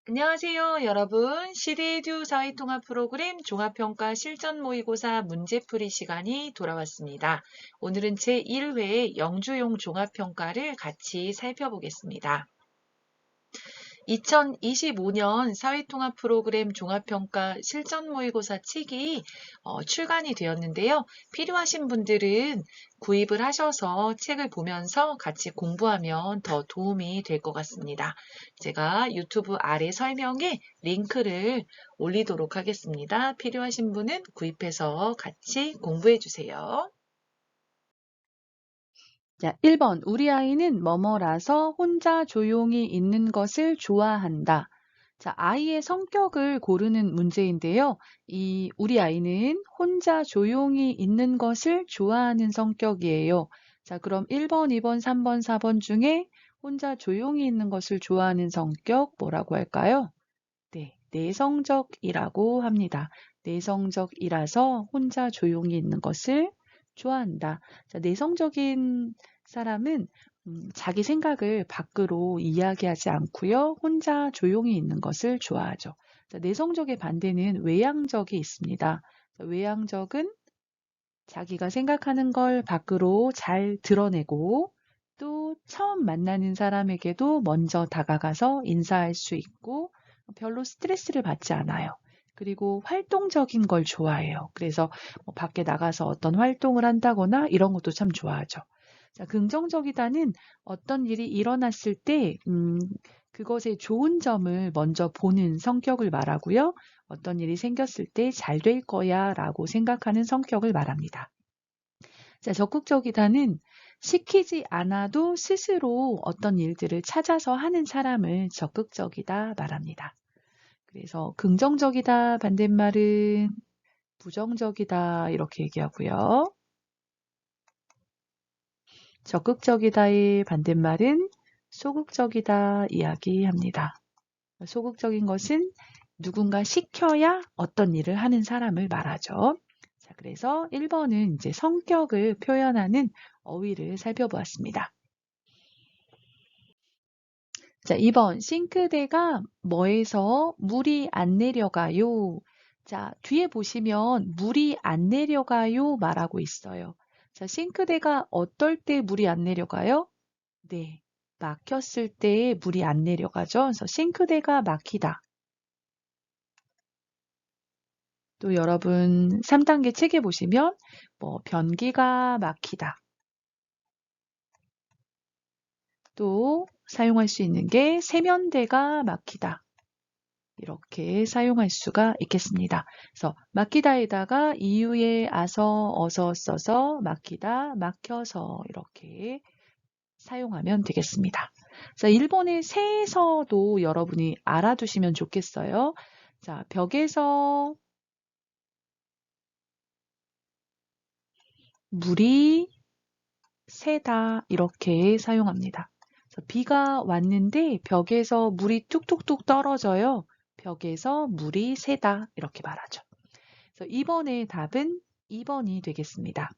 안녕하세요, 여러분. 시대에듀 사회통합 프로그램 종합평가 실전 모의고사 문제풀이 시간이 돌아왔습니다. 오늘은 제1회 영주용 종합평가를 같이 살펴보겠습니다. 2025년 사회통합 프로그램 종합평가 실전 모의고사 책이 출간이 되었는데요. 필요하신 분들은 구입을 하셔서 책을 보면서 같이 공부하면 더 도움이 될 것 같습니다. 제가 유튜브 아래 설명에 링크를 올리도록 하겠습니다. 필요하신 분은 구입해서 같이 공부해 주세요. 자, 1번. 우리 아이는 뭐뭐라서 혼자 조용히 있는 것을 좋아한다. 자, 아이의 성격을 고르는 문제인데요. 우리 아이는 혼자 조용히 있는 것을 좋아하는 성격이에요. 자, 그럼 1번, 2번, 3번, 4번 중에 혼자 조용히 있는 것을 좋아하는 성격 뭐라고 할까요? 네, 내성적이라고 합니다. 내성적이라서 혼자 조용히 있는 것을 좋아한다. 자, 내성적인 사람은 자기 생각을 밖으로 이야기하지 않고요. 혼자 조용히 있는 것을 좋아하죠. 자, 내성적의 반대는 외향적이 있습니다. 자, 외향적은 자기가 생각하는 걸 밖으로 잘 드러내고 또 처음 만나는 사람에게도 먼저 다가가서 인사할 수 있고 별로 스트레스를 받지 않아요. 그리고 활동적인 걸 좋아해요. 그래서 뭐 밖에 나가서 어떤 활동을 한다거나 이런 것도 참 좋아하죠. 자, 긍정적이다는 어떤 일이 일어났을 때, 그것의 좋은 점을 먼저 보는 성격을 말하고요. 어떤 일이 생겼을 때 잘 될 거야 라고 생각하는 성격을 말합니다. 자, 적극적이다는 시키지 않아도 스스로 어떤 일들을 찾아서 하는 사람을 적극적이다 말합니다. 그래서 긍정적이다 반대말은 부정적이다 이렇게 얘기하고요. 적극적이다의 반대말은 소극적이다 이야기합니다. 소극적인 것은 누군가 시켜야 어떤 일을 하는 사람을 말하죠. 자, 그래서 1번은 이제 성격을 표현하는 어휘를 살펴보았습니다. 자, 2번 싱크대가 뭐에서 물이 안 내려가요? 자, 뒤에 보시면 물이 안 내려가요 말하고 있어요. 자, 싱크대가 어떨 때 물이 안 내려가요? 네, 막혔을 때 물이 안 내려가죠. 그래서 싱크대가 막히다. 또 여러분 3단계 책에 보시면 뭐 변기가 막히다. 또 사용할 수 있는 게 세면대가 막히다. 이렇게 사용할 수가 있겠습니다. 그래서 막히다에다가 이유에 아서 어서 써서 막히다, 막혀서 이렇게 사용하면 되겠습니다. 자, 일본의 새에서도 여러분이 알아두시면 좋겠어요. 자, 벽에서 물이 새다 이렇게 사용합니다. 그래서 비가 왔는데 벽에서 물이 뚝뚝뚝 떨어져요. 벽에서 물이 새다 이렇게 말하죠. 그래서 2번의 답은 2번이 되겠습니다.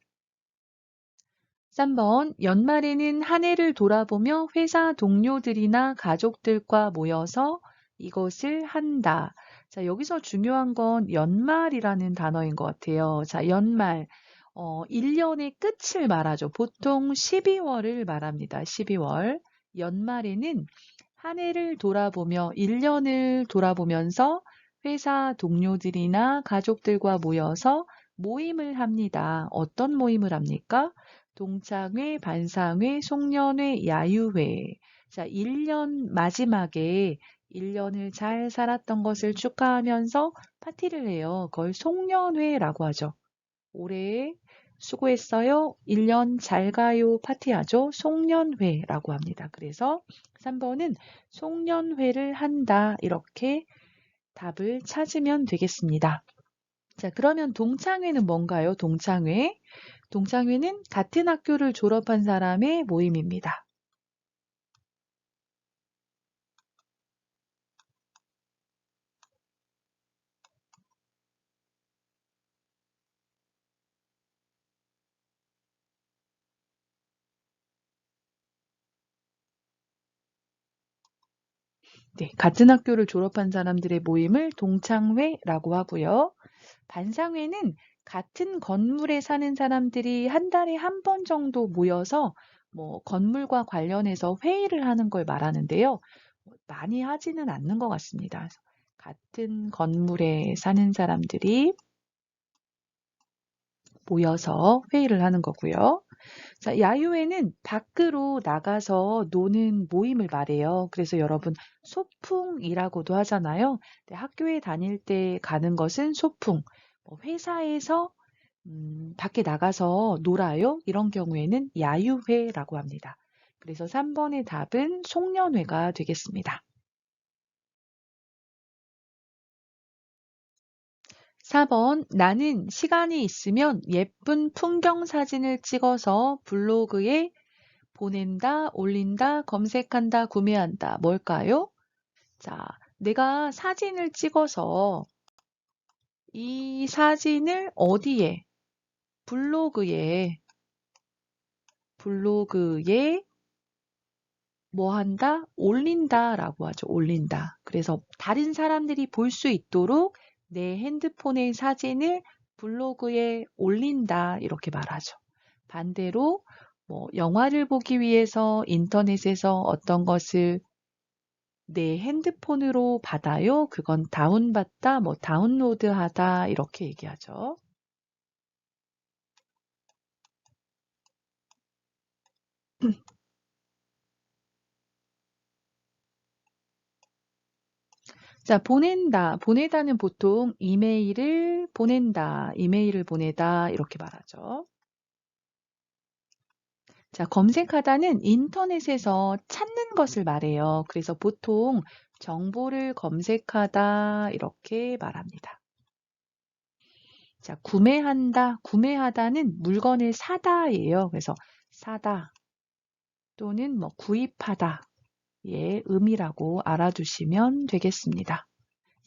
3번 연말에는 한 해를 돌아보며 회사 동료들이나 가족들과 모여서 이것을 한다. 자, 여기서 중요한 건 연말이라는 단어인 것 같아요. 자, 연말. 1년의 끝을 말하죠. 보통 12월을 말합니다. 12월. 연말에는 한 해를 돌아보며 1년을 돌아보면서 회사 동료들이나 가족들과 모여서 모임을 합니다. 어떤 모임을 합니까? 동창회, 반상회, 송년회, 야유회. 자, 1년 마지막에 1년을 잘 살았던 것을 축하하면서 파티를 해요. 그걸 송년회라고 하죠. 올해 수고했어요. 1년 잘 가요. 파티하죠. 송년회라고 합니다. 그래서 3번은 송년회를 한다. 이렇게 답을 찾으면 되겠습니다. 자, 그러면 동창회는 뭔가요? 동창회. 동창회는 같은 학교를 졸업한 사람의 모임입니다. 네, 같은 학교를 졸업한 사람들의 모임을 동창회라고 하고요. 반상회는 같은 건물에 사는 사람들이 한 달에 한 번 정도 모여서 뭐 건물과 관련해서 회의를 하는 걸 말하는데요. 많이 하지는 않는 것 같습니다. 그래서 같은 건물에 사는 사람들이 모여서 회의를 하는 거고요. 자, 야유회는 밖으로 나가서 노는 모임을 말해요. 그래서 여러분 소풍이라고도 하잖아요. 네, 학교에 다닐 때 가는 것은 소풍. 뭐 회사에서 밖에 나가서 놀아요. 이런 경우에는 야유회라고 합니다. 그래서 3번의 답은 송년회가 되겠습니다. 4번, 나는 시간이 있으면 예쁜 풍경 사진을 찍어서 블로그에 보낸다, 올린다, 검색한다, 구매한다. 뭘까요? 자, 내가 사진을 찍어서 이 사진을 어디에? 블로그에 뭐 한다? 올린다라고 하죠. 올린다. 그래서 다른 사람들이 볼 수 있도록 내 핸드폰의 사진을 블로그에 올린다. 이렇게 말하죠. 반대로 뭐 영화를 보기 위해서 인터넷에서 어떤 것을 내 핸드폰으로 받아요. 그건 다운받다, 뭐 다운로드하다 이렇게 얘기하죠. 자, 보낸다. 보내다는 보통 이메일을 보낸다, 이메일을 보내다 이렇게 말하죠. 자, 검색하다는 인터넷에서 찾는 것을 말해요. 그래서 보통 정보를 검색하다 이렇게 말합니다. 자, 구매한다, 구매하다는 물건을 사다예요. 그래서 사다 또는 뭐 구입하다 의 의미라고 알아두시면 되겠습니다.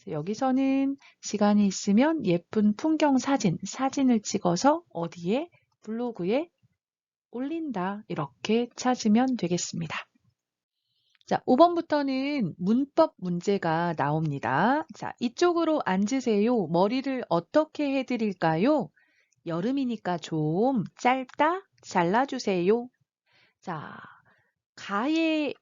여기서는 시간이 있으면 예쁜 풍경 사진을 찍어서 어디에? 블로그에 올린다. 이렇게 찾으면 되겠습니다. 자, 5번부터는 문법 문제가 나옵니다. 자, 이쪽으로 앉으세요. 머리를 어떻게 해드릴까요? 여름이니까 좀 짧다, 잘라주세요. 자, 가의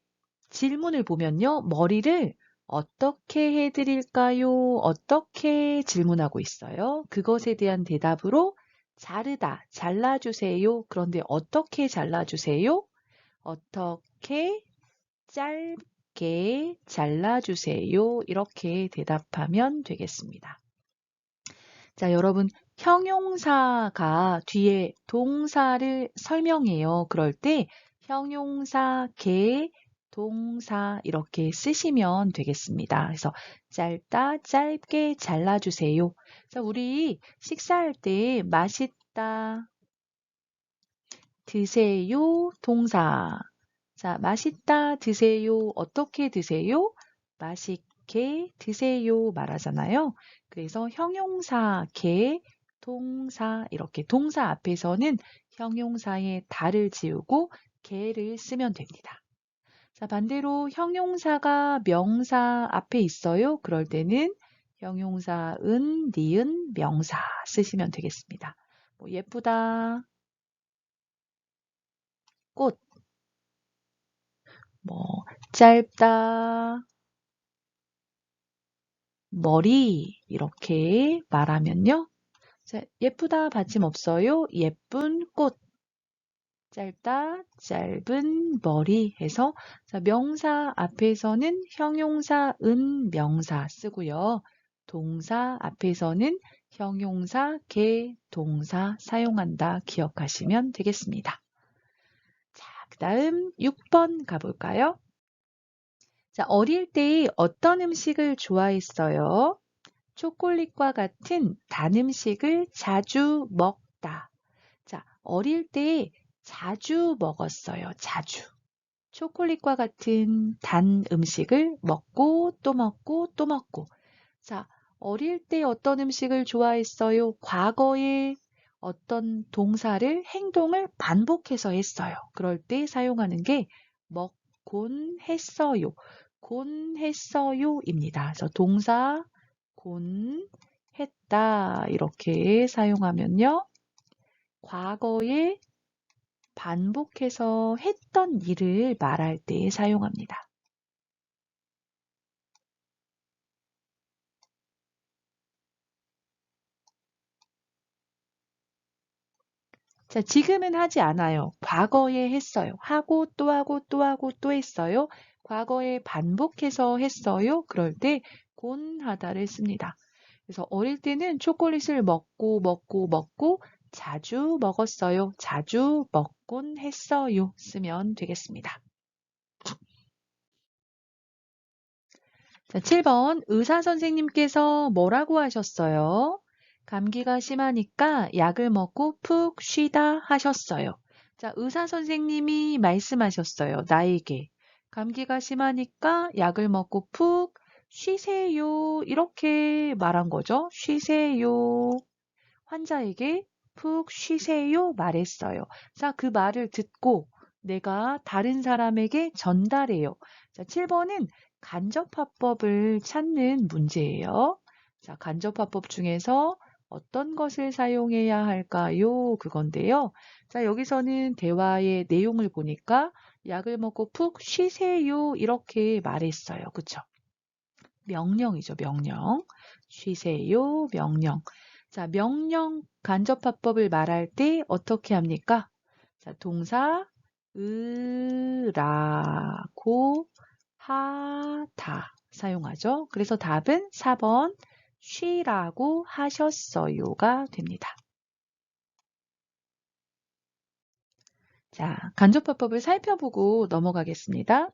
질문을 보면요. 머리를 어떻게 해드릴까요? 어떻게 질문하고 있어요? 그것에 대한 대답으로 자르다, 잘라주세요. 그런데 어떻게 잘라주세요? 어떻게 짧게 잘라주세요. 이렇게 대답하면 되겠습니다. 자, 여러분, 형용사가 뒤에 동사를 설명해요. 그럴 때 형용사, 동사 이렇게 쓰시면 되겠습니다. 그래서 짧다, 짧게 잘라주세요. 자, 우리 식사할 때 맛있다, 드세요, 동사. 자, 맛있다, 드세요. 어떻게 드세요? 맛있게 드세요 말하잖아요. 그래서 형용사, 동사 이렇게 동사 앞에서는 형용사의 다를 지우고 개를 쓰면 됩니다. 자, 반대로 형용사가 명사 앞에 있어요. 그럴 때는 형용사 니은, 명사 쓰시면 되겠습니다. 뭐 예쁘다, 꽃, 뭐 짧다, 머리 이렇게 말하면요. 자, 예쁘다 받침 없어요. 예쁜 꽃. 짧다, 짧은 머리 해서 자, 명사 앞에서는 형용사 명사 쓰고요. 동사 앞에서는 형용사 동사 사용한다 기억하시면 되겠습니다. 자, 그다음 6번 가볼까요? 자, 어릴 때 어떤 음식을 좋아했어요? 초콜릿과 같은 단 음식을 자주 먹다. 자, 어릴 때 자주 먹었어요. 자주. 초콜릿과 같은 단 음식을 먹고 또 먹고 또 먹고. 자, 어릴 때 어떤 음식을 좋아했어요? 과거에 어떤 동사를, 행동을 반복해서 했어요. 그럴 때 사용하는 게 먹곤 했어요. 곤 했어요입니다. 그래서 동사 곤 했다 이렇게 사용하면요. 과거에 반복해서 했던 일을 말할 때 사용합니다. 자, 지금은 하지 않아요. 과거에 했어요. 하고 또 하고 또 하고 또 했어요. 과거에 반복해서 했어요. 그럴 때 곤 하다를 씁니다. 그래서 어릴 때는 초콜릿을 먹고 자주 먹었어요. 자주 먹곤 했어요. 쓰면 되겠습니다. 자, 7번 의사 선생님께서 뭐라고 하셨어요? 감기가 심하니까 약을 먹고 푹 쉬다 하셨어요. 자, 의사 선생님이 말씀하셨어요. 나에게. 감기가 심하니까 약을 먹고 푹 쉬세요. 이렇게 말한 거죠. 쉬세요. 환자에게 푹 쉬세요 말했어요. 자, 그 말을 듣고 내가 다른 사람에게 전달해요. 자, 7번은 간접화법을 찾는 문제예요. 자, 간접화법 중에서 어떤 것을 사용해야 할까요? 그건데요. 자, 여기서는 대화의 내용을 보니까 약을 먹고 푹 쉬세요 이렇게 말했어요. 그쵸? 명령이죠, 명령. 쉬세요, 명령. 자, 명령 간접화법을 말할 때 어떻게 합니까? 자, 동사 으라고 하다 사용하죠. 그래서 답은 4번 쉬라고 하셨어요가 됩니다. 자, 간접화법을 살펴보고 넘어가겠습니다.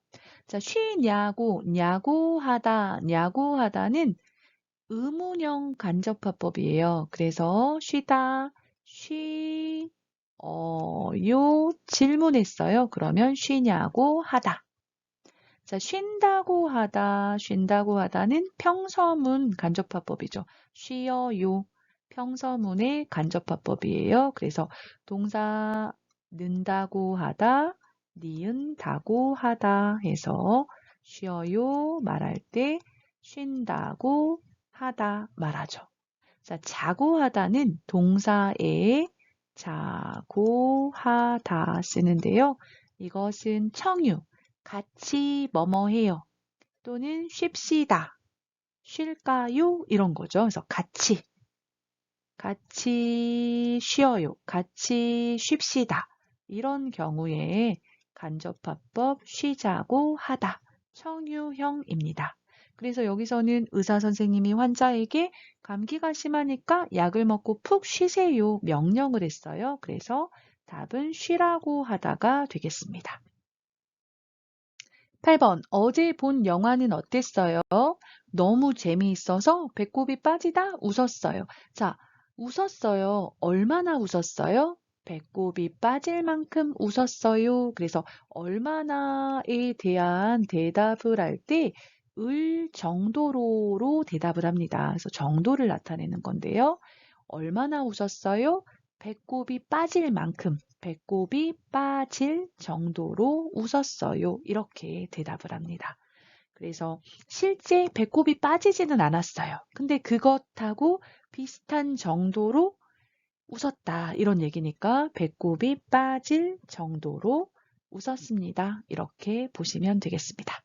자, 냐고 하다는 의문형 간접화법이에요. 그래서 쉬다, 요 질문했어요. 그러면 쉬냐고 하다. 자, 쉰다고 하다는 평서문 간접화법이죠. 쉬어요. 평서문의 간접화법이에요. 그래서 동사 는다고 하다, 니은다고 하다 해서 쉬어요 말할 때 쉰다고 하다 말하죠. 자, 자고 하다는 동사에 자고 하다 쓰는데요. 이것은 청유, 같이 뭐뭐 해요. 또는 쉽시다, 쉴까요? 이런 거죠. 그래서 같이 쉬어요. 같이 쉽시다. 이런 경우에 간접화법 쉬자고 하다. 청유형입니다. 그래서 여기서는 의사 선생님이 환자에게 감기가 심하니까 약을 먹고 푹 쉬세요. 명령을 했어요. 그래서 답은 쉬라고 하다가 되겠습니다. 8번 어제 본 영화는 어땠어요? 너무 재미있어서 배꼽이 빠지다 웃었어요. 자, 웃었어요. 얼마나 웃었어요? 배꼽이 빠질 만큼 웃었어요. 그래서 얼마나에 대한 대답을 할 때 을 정도로로 대답을 합니다. 그래서 정도를 나타내는 건데요. 얼마나 웃었어요? 배꼽이 빠질 만큼, 배꼽이 빠질 정도로 웃었어요. 이렇게 대답을 합니다. 그래서 실제 배꼽이 빠지지는 않았어요. 근데 그것하고 비슷한 정도로 웃었다. 이런 얘기니까 배꼽이 빠질 정도로 웃었습니다. 이렇게 보시면 되겠습니다.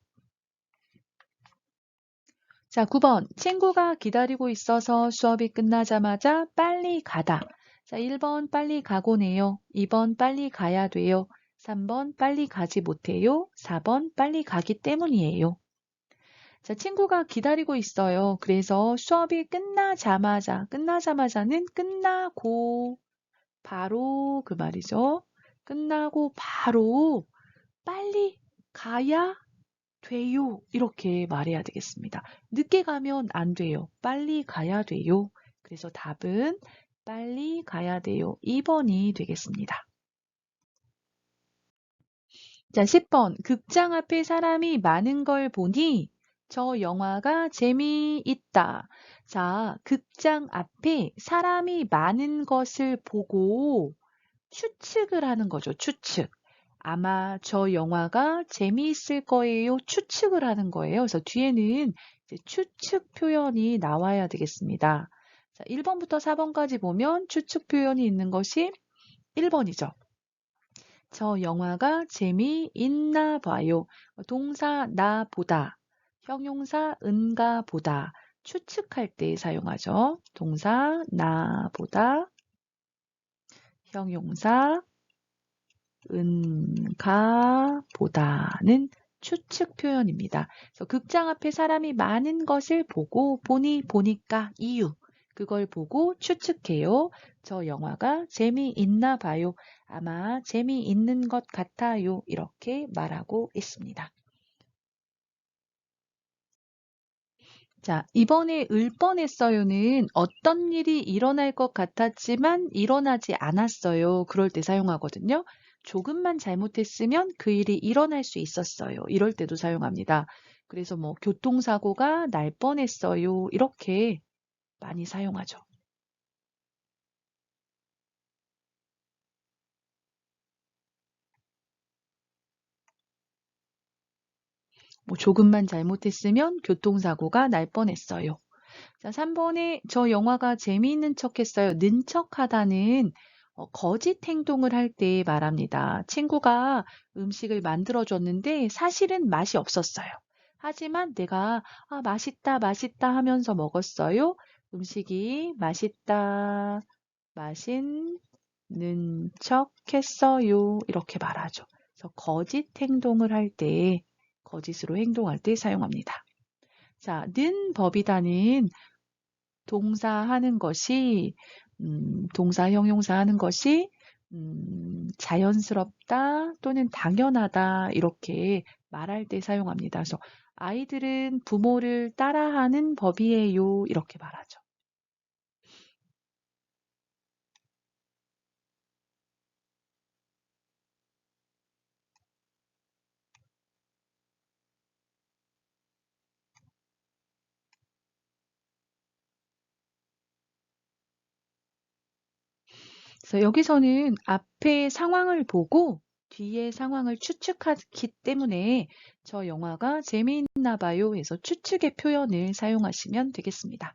자, 9번. 친구가 기다리고 있어서 수업이 끝나자마자 빨리 가다. 자, 1번 빨리 가고네요. 2번 빨리 가야 돼요. 3번 빨리 가지 못해요. 4번 빨리 가기 때문이에요. 자, 친구가 기다리고 있어요. 그래서 수업이 끝나자마자는 끝나고 바로 그 말이죠. 끝나고 바로 빨리 가야 돼요. 이렇게 말해야 되겠습니다. 늦게 가면 안 돼요. 빨리 가야 돼요. 그래서 답은 빨리 가야 돼요. 2번이 되겠습니다. 자, 10번. 극장 앞에 사람이 많은 걸 보니 저 영화가 재미있다. 자, 극장 앞에 사람이 많은 것을 보고 추측을 하는 거죠. 추측. 아마 저 영화가 재미있을 거예요. 추측을 하는 거예요. 그래서 뒤에는 이제 추측 표현이 나와야 되겠습니다. 자, 1번부터 4번까지 보면 추측 표현이 있는 것이 1번이죠. 저 영화가 재미있나 봐요. 동사 나 보다, 형용사 은가 보다, 추측할 때 사용하죠. 동사 나 보다, 형용사 은가 보다는 추측 표현입니다. 그래서 극장 앞에 사람이 많은 것을 보고 보니까 이유 그걸 보고 추측해요. 저 영화가 재미있나 봐요. 아마 재미있는 것 같아요. 이렇게 말하고 있습니다. 자, 이번에 을 뻔했어요는 어떤 일이 일어날 것 같았지만 일어나지 않았어요. 그럴 때 사용하거든요. 조금만 잘못했으면 그 일이 일어날 수 있었어요. 이럴 때도 사용합니다. 그래서 뭐 교통사고가 날 뻔했어요. 이렇게 많이 사용하죠. 뭐 조금만 잘못했으면 교통사고가 날 뻔했어요. 자, 3번에 저 영화가 재미있는 척 했어요. 는 척하다는 거짓 행동을 할 때 말합니다. 친구가 음식을 만들어줬는데 사실은 맛이 없었어요. 하지만 내가 맛있다, 맛있다 하면서 먹었어요. 음식이 맛있다, 맛있는 척 했어요. 이렇게 말하죠. 그래서 거짓 행동을 할 때, 거짓으로 행동할 때 사용합니다. 자, 는 법이다는 동사 하는 것이 동사 형용사 하는 것이 자연스럽다 또는 당연하다 이렇게 말할 때 사용합니다. 그래서 아이들은 부모를 따라하는 법이에요. 이렇게 말하죠. 그래서 여기서는 앞에 상황을 보고 뒤에 상황을 추측하기 때문에 저 영화가 재미있나 봐요 해서 추측의 표현을 사용하시면 되겠습니다.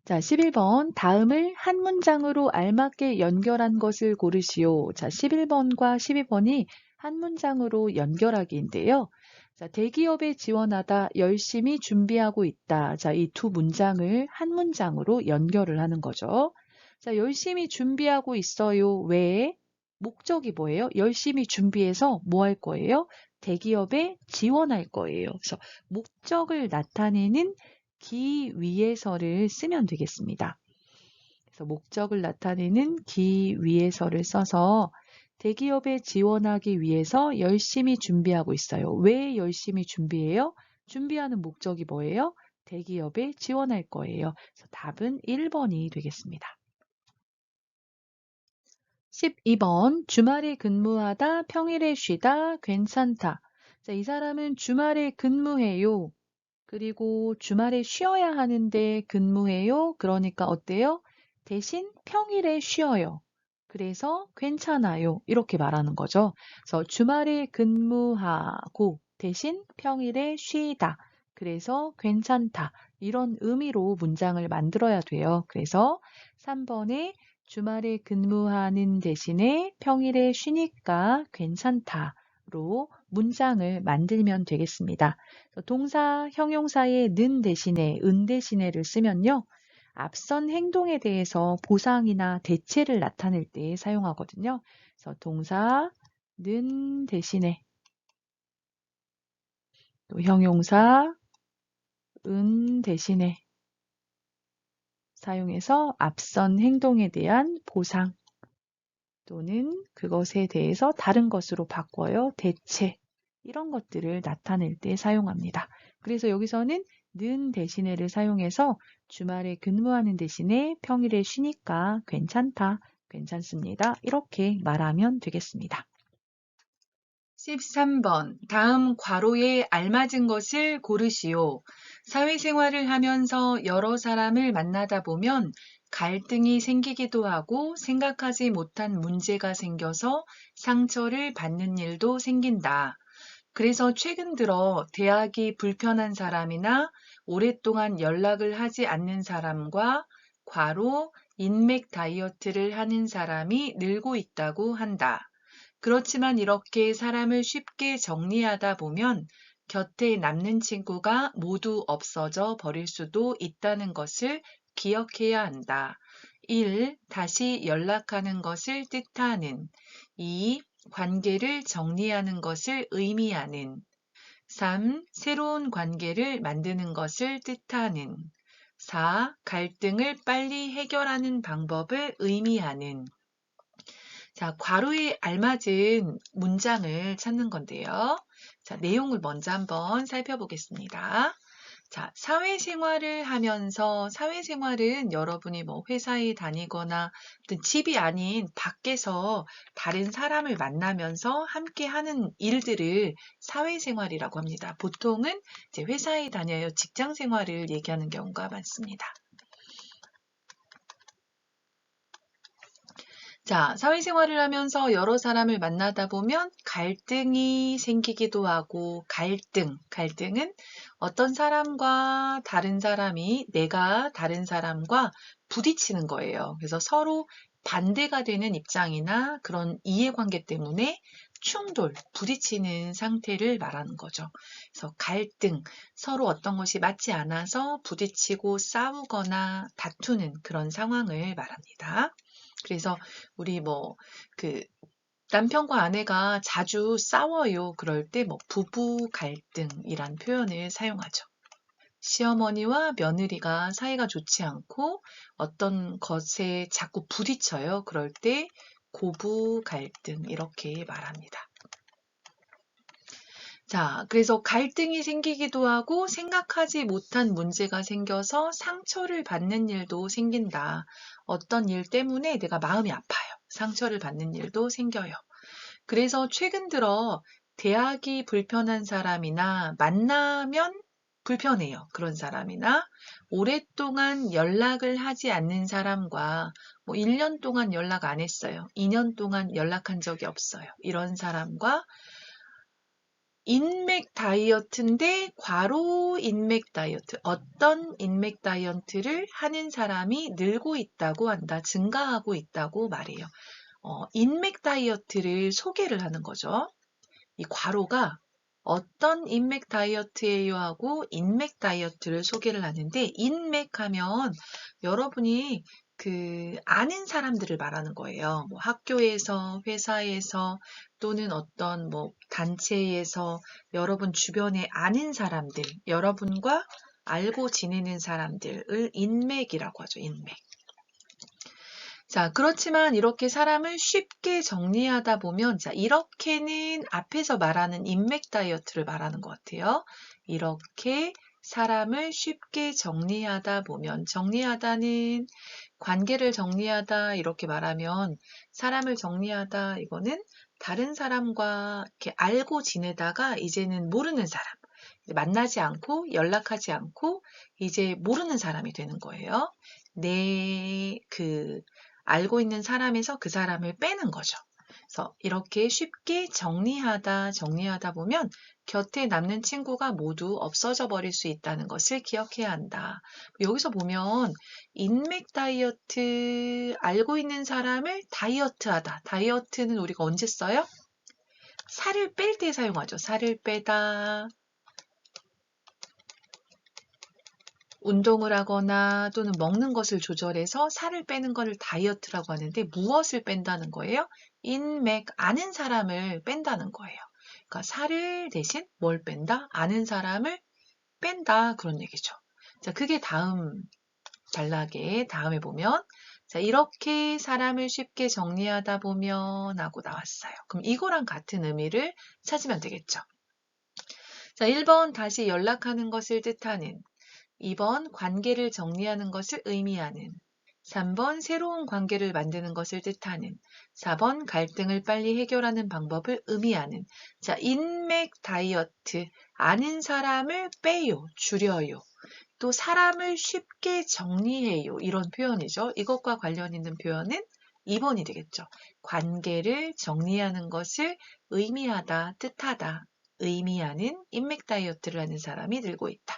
자, 11번. 다음을 한 문장으로 알맞게 연결한 것을 고르시오. 자, 11번과 12번이 한 문장으로 연결하기인데요. 자, 대기업에 지원하다 열심히 준비하고 있다. 자, 이 두 문장을 한 문장으로 연결을 하는 거죠. 자, 열심히 준비하고 있어요. 왜? 목적이 뭐예요? 열심히 준비해서 뭐 할 거예요? 대기업에 지원할 거예요. 그래서 목적을 나타내는 기위해서를 쓰면 되겠습니다. 그래서 목적을 나타내는 기위해서를 써서 대기업에 지원하기 위해서 열심히 준비하고 있어요. 왜 열심히 준비해요? 준비하는 목적이 뭐예요? 대기업에 지원할 거예요. 그래서 답은 1번이 되겠습니다. 12번. 주말에 근무하다 평일에 쉬다 괜찮다. 자, 이 사람은 주말에 근무해요. 그리고 주말에 쉬어야 하는데 근무해요. 그러니까 어때요? 대신 평일에 쉬어요. 그래서 괜찮아요. 이렇게 말하는 거죠. 그래서 주말에 근무하고 대신 평일에 쉬다. 그래서 괜찮다. 이런 의미로 문장을 만들어야 돼요. 그래서 3번에 주말에 근무하는 대신에 평일에 쉬니까 괜찮다로 문장을 만들면 되겠습니다. 동사, 형용사의 는 대신에 은 대신에를 쓰면요. 앞선 행동에 대해서 보상이나 대체를 나타낼 때 사용하거든요. 그래서 동사, 는 대신에 또 형용사, 은 대신에 사용해서 앞선 행동에 대한 보상 또는 그것에 대해서 다른 것으로 바꿔요. 대체 이런 것들을 나타낼 때 사용합니다. 그래서 여기서는 는 대신에를 사용해서 주말에 근무하는 대신에 평일에 쉬니까 괜찮다, 괜찮습니다. 이렇게 말하면 되겠습니다. 13번. 다음 괄호에 알맞은 것을 고르시오. 사회생활을 하면서 여러 사람을 만나다 보면 갈등이 생기기도 하고 생각하지 못한 문제가 생겨서 상처를 받는 일도 생긴다. 그래서 최근 들어 대학이 불편한 사람이나 오랫동안 연락을 하지 않는 사람과 과로 인맥 다이어트를 하는 사람이 늘고 있다고 한다. 그렇지만 이렇게 사람을 쉽게 정리하다 보면 곁에 남는 친구가 모두 없어져 버릴 수도 있다는 것을 기억해야 한다. 1. 다시 연락하는 것을 뜻하는. 2. 관계를 정리하는 것을 의미하는. 3. 새로운 관계를 만드는 것을 뜻하는. 4. 갈등을 빨리 해결하는 방법을 의미하는. 자, 괄호에 알맞은 문장을 찾는 건데요. 자, 내용을 먼저 한번 살펴보겠습니다. 자, 사회생활을 하면서 사회생활은 여러분이 뭐 회사에 다니거나 어떤 집이 아닌 밖에서 다른 사람을 만나면서 함께 하는 일들을 사회생활이라고 합니다. 보통은 이제 회사에 다녀요. 직장 생활을 얘기하는 경우가 많습니다. 자, 사회생활을 하면서 여러 사람을 만나다 보면 갈등이 생기기도 하고, 갈등은 어떤 사람과 다른 사람이 내가 다른 사람과 부딪히는 거예요. 그래서 서로 반대가 되는 입장이나 그런 이해관계 때문에 충돌, 부딪히는 상태를 말하는 거죠. 그래서 갈등, 서로 어떤 것이 맞지 않아서 부딪히고 싸우거나 다투는 그런 상황을 말합니다. 그래서 우리 남편과 아내가 자주 싸워요. 그럴 때 부부 갈등이란 표현을 사용하죠. 시어머니와 며느리가 사이가 좋지 않고 어떤 것에 자꾸 부딪혀요. 그럴 때 고부 갈등 이렇게 말합니다. 자, 그래서 갈등이 생기기도 하고 생각하지 못한 문제가 생겨서 상처를 받는 일도 생긴다. 어떤 일 때문에 내가 마음이 아파요. 상처를 받는 일도 생겨요. 그래서 최근 들어 대학이 불편한 사람이나 만나면 불편해요. 그런 사람이나 오랫동안 연락을 하지 않는 사람과 1년 동안 연락 안 했어요. 2년 동안 연락한 적이 없어요. 이런 사람과 인맥 다이어트인데 괄호 인맥 다이어트. 어떤 인맥 다이어트를 하는 사람이 늘고 있다고 한다. 증가하고 있다고 말해요. 인맥 다이어트를 소개를 하는 거죠. 이 괄호가 어떤 인맥 다이어트예요 하고 인맥 다이어트를 소개를 하는데 인맥하면 여러분이 아는 사람들을 말하는 거예요. 학교에서, 회사에서 또는 어떤 단체에서 여러분 주변에 아는 사람들, 여러분과 알고 지내는 사람들을 인맥이라고 하죠. 인맥. 자, 그렇지만 이렇게 사람을 쉽게 정리하다 보면, 자, 이렇게는 앞에서 말하는 인맥 다이어트를 말하는 것 같아요. 이렇게 사람을 쉽게 정리하다 보면, 정리하다는 관계를 정리하다 이렇게 말하면, 사람을 정리하다 이거는 다른 사람과 이렇게 알고 지내다가 이제는 모르는 사람, 만나지 않고 연락하지 않고 이제 모르는 사람이 되는 거예요. 알고 있는 사람에서 그 사람을 빼는 거죠. 그래서 이렇게 쉽게 정리하다 보면 곁에 남는 친구가 모두 없어져 버릴 수 있다는 것을 기억해야 한다. 여기서 보면 인맥 다이어트, 알고 있는 사람을 다이어트하다. 다이어트는 우리가 언제 써요? 살을 뺄 때 사용하죠. 살을 빼다, 운동을 하거나 또는 먹는 것을 조절해서 살을 빼는 것을 다이어트라고 하는데 무엇을 뺀다는 거예요? 인맥, 아는 사람을 뺀다는 거예요. 그러니까 살을 대신 뭘 뺀다? 아는 사람을 뺀다. 그런 얘기죠. 자, 그게 다음 단락에 다음에 보면 자, 이렇게 사람을 쉽게 정리하다 보면 하고 나왔어요. 그럼 이거랑 같은 의미를 찾으면 되겠죠. 자, 1번 다시 연락하는 것을 뜻하는 2번 관계를 정리하는 것을 의미하는 3번 새로운 관계를 만드는 것을 뜻하는 4번 갈등을 빨리 해결하는 방법을 의미하는 자, 인맥 다이어트 아는 사람을 빼요, 줄여요. 또 사람을 쉽게 정리해요. 이런 표현이죠. 이것과 관련 있는 표현은 2번이 되겠죠. 관계를 정리하는 것을 의미하다, 뜻하다, 의미하는 인맥 다이어트를 하는 사람이 들고 있다.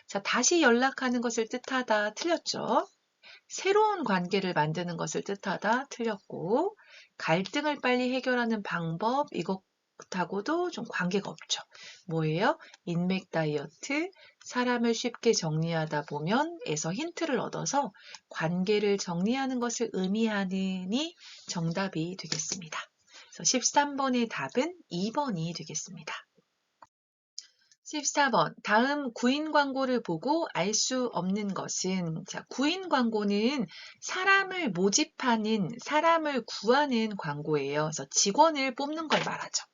자, 다시 연락하는 것을 뜻하다, 틀렸죠. 새로운 관계를 만드는 것을 뜻하다, 틀렸고, 갈등을 빨리 해결하는 방법, 이것하고도 좀 관계가 없죠. 뭐예요? 인맥 다이어트, 사람을 쉽게 정리하다 보면 에서 힌트를 얻어서 관계를 정리하는 것을 의미하는이 정답이 되겠습니다. 그래서 13번의 답은 2번이 되겠습니다. 14번. 다음 구인 광고를 보고 알 수 없는 것은, 자, 구인 광고는 사람을 모집하는, 사람을 구하는 광고예요. 그래서 직원을 뽑는 걸 말하죠.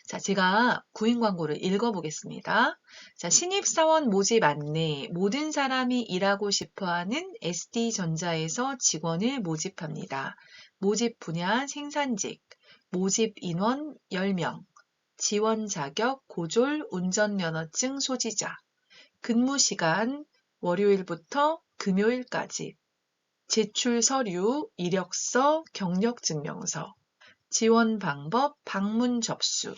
자, 제가 구인 광고를 읽어보겠습니다. 자, 신입사원 모집 안내. 모든 사람이 일하고 싶어하는 SD전자에서 직원을 모집합니다. 모집 분야 생산직. 모집 인원 10명. 지원 자격, 고졸, 운전면허증 소지자, 근무 시간 월요일부터 금요일까지, 제출 서류, 이력서, 경력증명서, 지원 방법, 방문 접수,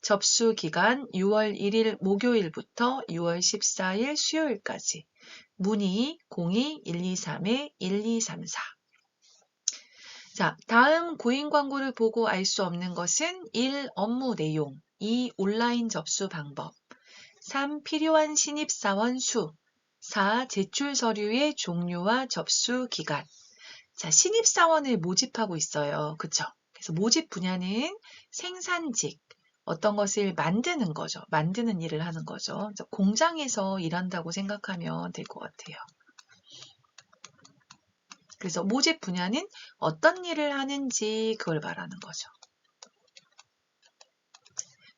접수 기간 6월 1일 목요일부터 6월 14일 수요일까지, 문의 02-123-1234. 자, 다음 구인 광고를 보고 알 수 없는 것은 1. 업무 내용, 2. 온라인 접수 방법, 3. 필요한 신입사원 수, 4. 제출 서류의 종류와 접수 기간. 자, 신입사원을 모집하고 있어요. 그쵸? 그래서 모집 분야는 생산직, 어떤 것을 만드는 거죠. 만드는 일을 하는 거죠. 공장에서 일한다고 생각하면 될 것 같아요. 그래서 모집 분야는 어떤 일을 하는지 그걸 말하는 거죠.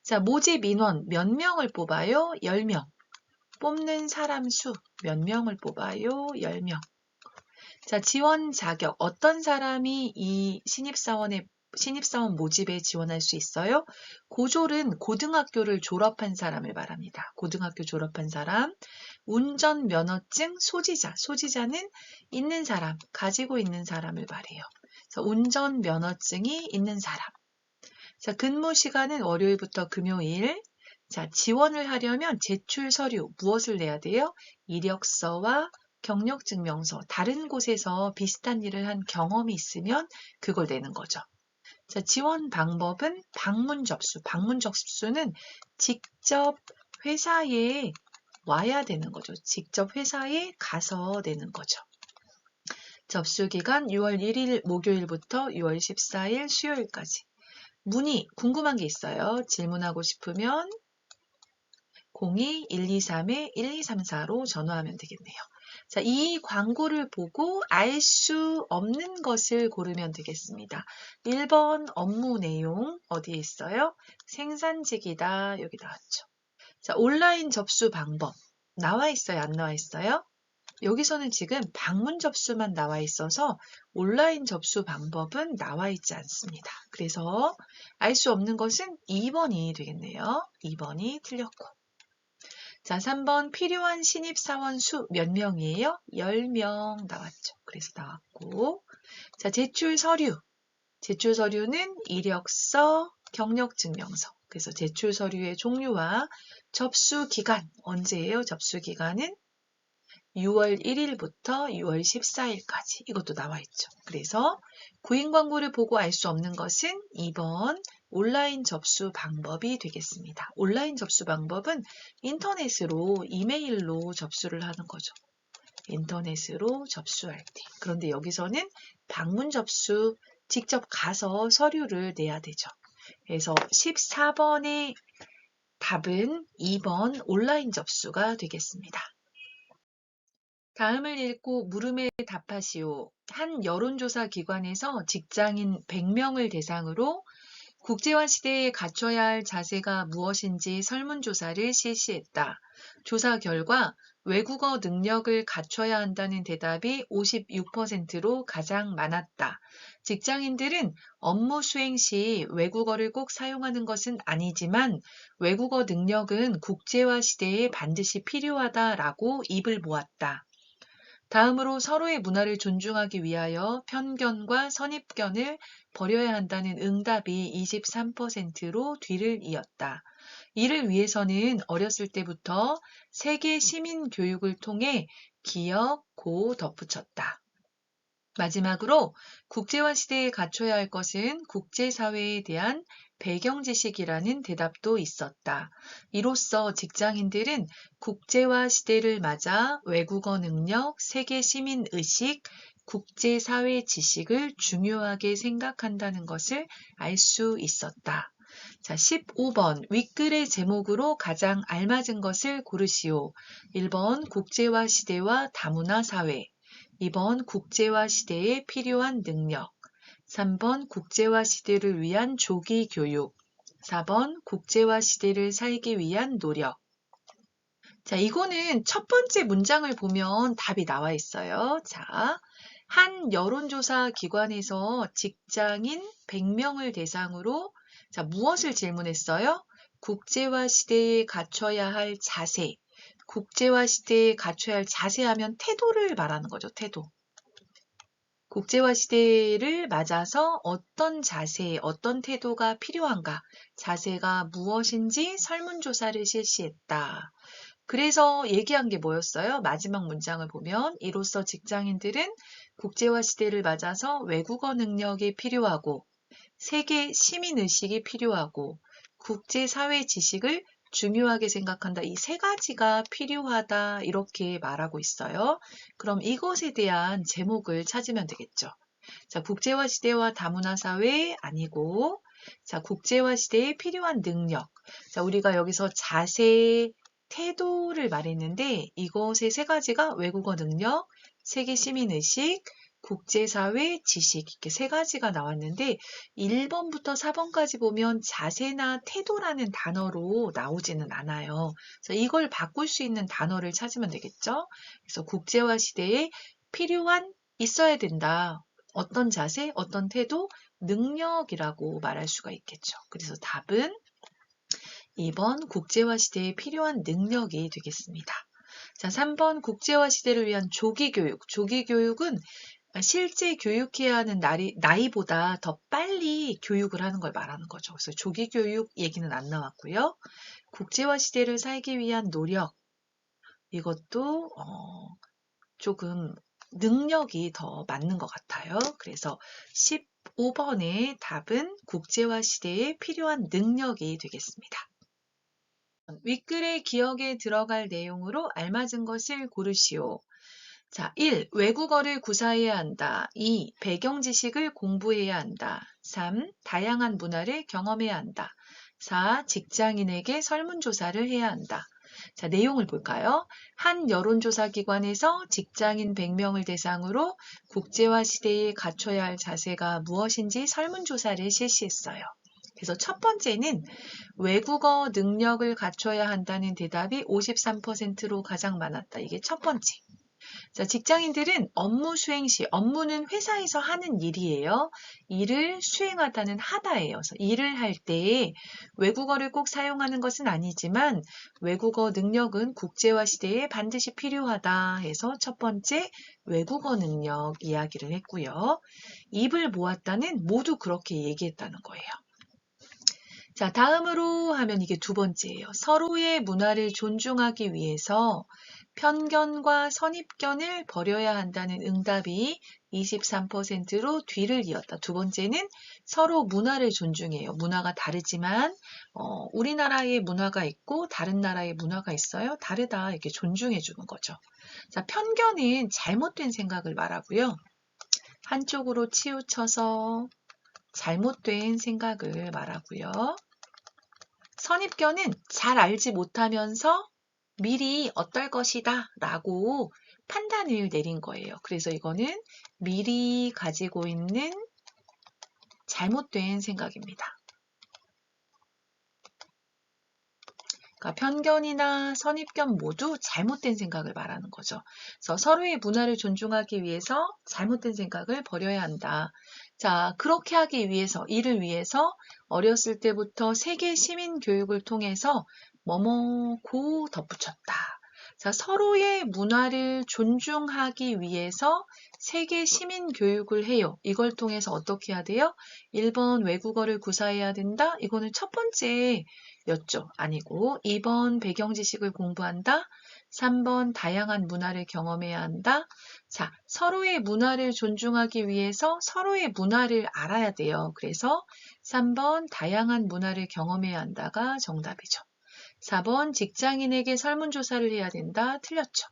자, 모집 인원 몇 명을 뽑아요? 10명. 뽑는 사람 수 몇 명을 뽑아요? 10명. 자, 지원 자격 어떤 사람이 이 신입사원 모집에 지원할 수 있어요? 고졸은 고등학교를 졸업한 사람을 말합니다. 고등학교 졸업한 사람. 운전면허증 소지자, 소지자는 있는 사람, 가지고 있는 사람을 말해요. 그래서 운전면허증이 있는 사람. 자, 근무 시간은 월요일부터 금요일. 자, 지원을 하려면 제출 서류, 무엇을 내야 돼요? 이력서와 경력증명서, 다른 곳에서 비슷한 일을 한 경험이 있으면 그걸 내는 거죠. 자, 지원 방법은 방문 접수. 방문 접수는 직접 회사에 와야 되는 거죠. 직접 회사에 가서 내는 거죠. 접수 기간 6월 1일 목요일부터 6월 14일 수요일까지. 문의, 궁금한 게 있어요. 질문하고 싶으면 02-123-1234로 전화하면 되겠네요. 자, 이 광고를 보고 알 수 없는 것을 고르면 되겠습니다. 1번 업무 내용 어디에 있어요? 생산직이다. 여기 나왔죠. 자, 온라인 접수 방법 나와 있어요? 안 나와 있어요? 여기서는 지금 방문 접수만 나와 있어서 온라인 접수 방법은 나와 있지 않습니다. 그래서 알 수 없는 것은 2번이 되겠네요. 2번이 틀렸고. 자, 3번 필요한 신입사원 수 몇 명이에요? 10명 나왔죠. 그래서 나왔고. 자, 제출 서류. 제출 서류는 이력서, 경력증명서. 그래서 제출 서류의 종류와 접수 기간. 언제예요? 접수 기간은 6월 1일부터 6월 14일까지. 이것도 나와 있죠. 그래서 구인 광고를 보고 알 수 없는 것은 2번 온라인 접수 방법이 되겠습니다. 온라인 접수 방법은 인터넷으로, 이메일로 접수를 하는 거죠. 인터넷으로 접수할 때. 그런데 여기서는 방문 접수, 직접 가서 서류를 내야 되죠. 그래서 14번의 답은 2번 온라인 접수가 되겠습니다. 다음을 읽고 물음에 답하시오. 한 여론조사 기관에서 직장인 100명을 대상으로 국제화 시대에 갖춰야 할 자세가 무엇인지 설문조사를 실시했다. 조사 결과 외국어 능력을 갖춰야 한다는 대답이 56%로 가장 많았다. 직장인들은 업무 수행 시 외국어를 꼭 사용하는 것은 아니지만 외국어 능력은 국제화 시대에 반드시 필요하다라고 입을 모았다. 다음으로 서로의 문화를 존중하기 위하여 편견과 선입견을 버려야 한다는 응답이 23%로 뒤를 이었다. 이를 위해서는 어렸을 때부터 세계 시민 교육을 통해 기억, 고 덧붙였다. 마지막으로 국제화 시대에 갖춰야 할 것은 국제사회에 대한 배경 지식이라는 대답도 있었다. 이로써 직장인들은 국제화 시대를 맞아 외국어 능력, 세계 시민 의식, 국제사회 지식을 중요하게 생각한다는 것을 알 수 있었다. 자, 15번 윗글의 제목으로 가장 알맞은 것을 고르시오. 1번 국제화 시대와 다문화 사회, 2번 국제화 시대에 필요한 능력, 3번 국제화 시대를 위한 조기 교육, 4번 국제화 시대를 살기 위한 노력. 자, 이거는 첫 번째 문장을 보면 답이 나와 있어요. 자, 한 여론조사 기관에서 직장인 100명을 대상으로 자, 무엇을 질문했어요? 국제화 시대에 갖춰야 할 자세. 국제화 시대에 갖춰야 할 자세 하면 태도를 말하는 거죠, 태도. 국제화 시대를 맞아서 어떤 자세, 어떤 태도가 필요한가, 자세가 무엇인지 설문조사를 실시했다. 그래서 얘기한 게 뭐였어요? 마지막 문장을 보면 이로써 직장인들은 국제화 시대를 맞아서 외국어 능력이 필요하고 세계 시민의식이 필요하고 국제사회 지식을 중요하게 생각한다. 이 세 가지가 필요하다. 이렇게 말하고 있어요. 그럼 이것에 대한 제목을 찾으면 되겠죠. 자, 국제화 시대와 다문화 사회 아니고, 자, 국제화 시대에 필요한 능력. 자, 우리가 여기서 자세, 태도를 말했는데 이것의 세 가지가 외국어 능력, 세계 시민의식, 국제사회 지식 이렇게 세 가지가 나왔는데 1번부터 4번까지 보면 자세나 태도라는 단어로 나오지는 않아요. 그래서 이걸 바꿀 수 있는 단어를 찾으면 되겠죠. 그래서 국제화 시대에 필요한 있어야 된다. 어떤 자세, 어떤 태도, 능력이라고 말할 수가 있겠죠. 그래서 답은 2번 국제화 시대에 필요한 능력이 되겠습니다. 자, 3번 국제화 시대를 위한 조기 교육. 조기 교육은 실제 교육해야 하는 나이보다 더 빨리 교육을 하는 걸 말하는 거죠. 그래서 조기 교육 얘기는 안 나왔고요. 국제화 시대를 살기 위한 노력. 이것도 조금 능력이 더 맞는 것 같아요. 그래서 15번의 답은 국제화 시대에 필요한 능력이 되겠습니다. 윗글의 기억에 들어갈 내용으로 알맞은 것을 고르시오. 자, 1. 외국어를 구사해야 한다. 2. 배경 지식을 공부해야 한다. 3. 다양한 문화를 경험해야 한다. 4. 직장인에게 설문조사를 해야 한다. 자, 내용을 볼까요? 한 여론조사 기관에서 직장인 100명을 대상으로 국제화 시대에 갖춰야 할 자세가 무엇인지 설문조사를 실시했어요. 그래서 첫 번째는 외국어 능력을 갖춰야 한다는 대답이 53%로 가장 많았다. 이게 첫 번째. 자, 직장인들은 업무 수행 시, 업무는 회사에서 하는 일이에요. 일을 수행하다는 하다예요. 그래서 일을 할 때 외국어를 꼭 사용하는 것은 아니지만 외국어 능력은 국제화 시대에 반드시 필요하다 해서 첫 번째 외국어 능력 이야기를 했고요. 입을 모았다는 모두 그렇게 얘기했다는 거예요. 자, 다음으로 하면 이게 두 번째예요. 서로의 문화를 존중하기 위해서 편견과 선입견을 버려야 한다는 응답이 23%로 뒤를 이었다. 두 번째는 서로 문화를 존중해요. 문화가 다르지만 우리나라의 문화가 있고 다른 나라의 문화가 있어요. 다르다. 이렇게 존중해 주는 거죠. 자, 편견은 잘못된 생각을 말하고요. 한쪽으로 치우쳐서 잘못된 생각을 말하고요. 선입견은 잘 알지 못하면서 미리 어떨 것이다 라고 판단을 내린 거예요. 그래서 이거는 미리 가지고 있는 잘못된 생각입니다. 그러니까 편견이나 선입견 모두 잘못된 생각을 말하는 거죠. 그래서 서로의 문화를 존중하기 위해서 잘못된 생각을 버려야 한다. 자, 그렇게 하기 위해서, 이를 위해서 어렸을 때부터 세계 시민 교육을 통해서 뭐뭐고 덧붙였다. 자, 서로의 문화를 존중하기 위해서 세계 시민 교육을 해요. 이걸 통해서 어떻게 해야 돼요? 1번 외국어를 구사해야 된다. 이거는 첫 번째였죠. 아니고 2번 배경 지식을 공부한다. 3번 다양한 문화를 경험해야 한다. 자, 서로의 문화를 존중하기 위해서 서로의 문화를 알아야 돼요. 그래서 3번 다양한 문화를 경험해야 한다가 정답이죠. 4번 직장인에게 설문조사를 해야 된다. 틀렸죠.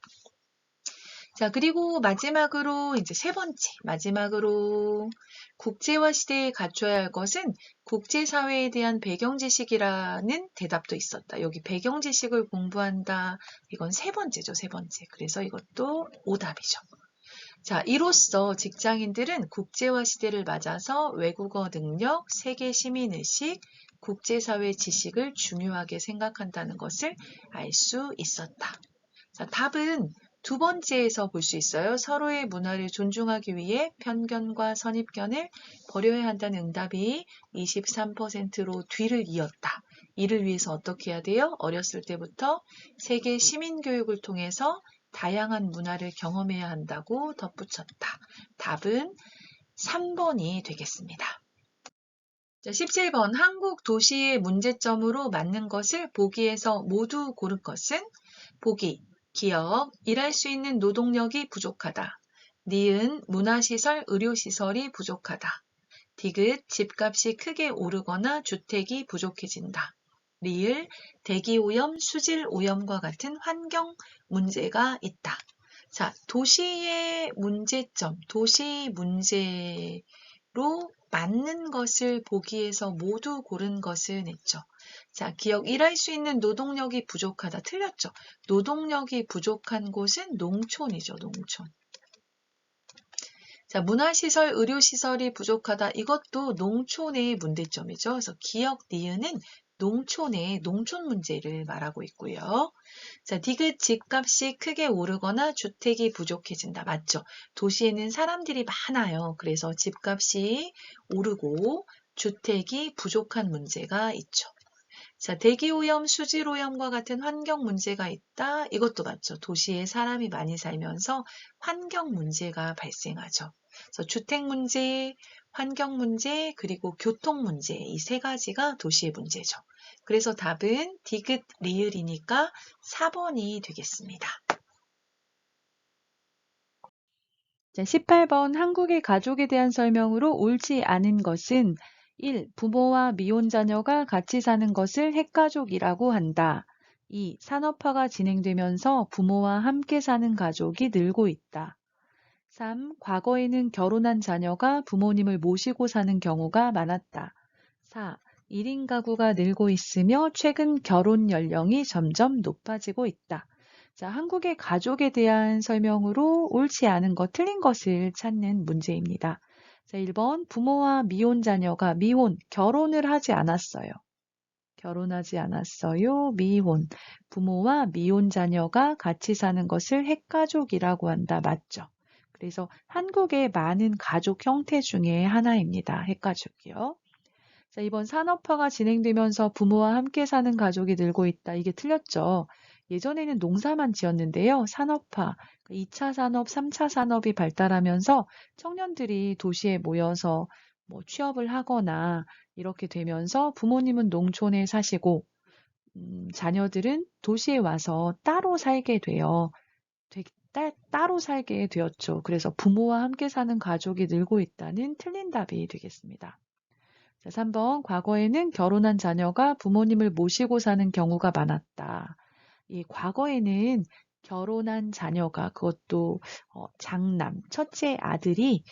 자, 그리고 마지막으로 이제 세 번째, 마지막으로 국제화 시대에 갖춰야 할 것은 국제사회에 대한 배경지식이라는 대답도 있었다. 여기 배경지식을 공부한다. 이건 세 번째죠, 세 번째. 그래서 이것도 오답이죠. 자, 이로써 직장인들은 국제화 시대를 맞아서 외국어 능력, 세계 시민의식, 국제사회 지식을 중요하게 생각한다는 것을 알 수 있었다. 자, 답은 두 번째에서 볼 수 있어요. 서로의 문화를 존중하기 위해 편견과 선입견을 버려야 한다는 응답이 23%로 뒤를 이었다. 이를 위해서 어떻게 해야 돼요? 어렸을 때부터 세계 시민교육을 통해서 다양한 문화를 경험해야 한다고 덧붙였다. 답은 3번이 되겠습니다. 자, 17번 한국 도시의 문제점으로 맞는 것을 보기에서 모두 고른 것은 보기, 기억, 일할 수 있는 노동력이 부족하다. 니은, 문화시설, 의료시설이 부족하다. 디귿, 집값이 크게 오르거나 주택이 부족해진다. 리을, 대기오염, 수질오염과 같은 환경 문제가 있다. 자, 도시의 문제점, 도시 문제로 맞는 것을 보기에서 모두 고른 것은 했죠. 자, 기억, 일할 수 있는 노동력이 부족하다. 틀렸죠. 노동력이 부족한 곳은 농촌이죠, 농촌. 자, 문화시설, 의료시설이 부족하다. 이것도 농촌의 문제점이죠. 그래서 기억, 니은은 농촌의 농촌 문제를 말하고 있고요. 자, 디귿, 집값이 크게 오르거나 주택이 부족해진다. 맞죠? 도시에는 사람들이 많아요. 그래서 집값이 오르고 주택이 부족한 문제가 있죠. 자, 대기오염, 수질오염과 같은 환경 문제가 있다. 이것도 맞죠. 도시에 사람이 많이 살면서 환경 문제가 발생하죠. 그래서 주택 문제, 환경 문제, 그리고 교통 문제 이 세 가지가 도시의 문제죠. 그래서 답은 디귿, 리을이니까 4번이 되겠습니다. 자, 18번 한국의 가족에 대한 설명으로 옳지 않은 것은 1. 부모와 미혼 자녀가 같이 사는 것을 핵가족이라고 한다. 2. 산업화가 진행되면서 부모와 함께 사는 가족이 늘고 있다. 3. 과거에는 결혼한 자녀가 부모님을 모시고 사는 경우가 많았다. 4. 1인 가구가 늘고 있으며 최근 결혼 연령이 점점 높아지고 있다. 자, 한국의 가족에 대한 설명으로 옳지 않은 것, 틀린 것을 찾는 문제입니다. 자, 1번 부모와 미혼 자녀가 결혼을 하지 않았어요. 결혼하지 않았어요. 미혼. 부모와 미혼 자녀가 같이 사는 것을 핵가족이라고 한다. 맞죠? 그래서 한국의 많은 가족 형태 중에 하나입니다. 핵가족이요. 자, 이번 산업화가 진행되면서 부모와 함께 사는 가족이 늘고 있다. 이게 틀렸죠. 예전에는 농사만 지었는데요. 산업화, 2차 산업, 3차 산업이 발달하면서 청년들이 도시에 모여서 뭐 취업을 하거나 이렇게 되면서 부모님은 농촌에 사시고 자녀들은 도시에 와서 따로 살게 되어 따로 살게 되었죠. 그래서 부모와 함께 사는 가족이 늘고 있다는 틀린 답이 되겠습니다. 자, 3번 과거에는 결혼한 자녀가 부모님을 모시고 사는 경우가 많았다. 이 과거에는 결혼한 자녀가 그것도 장남, 첫째 아들이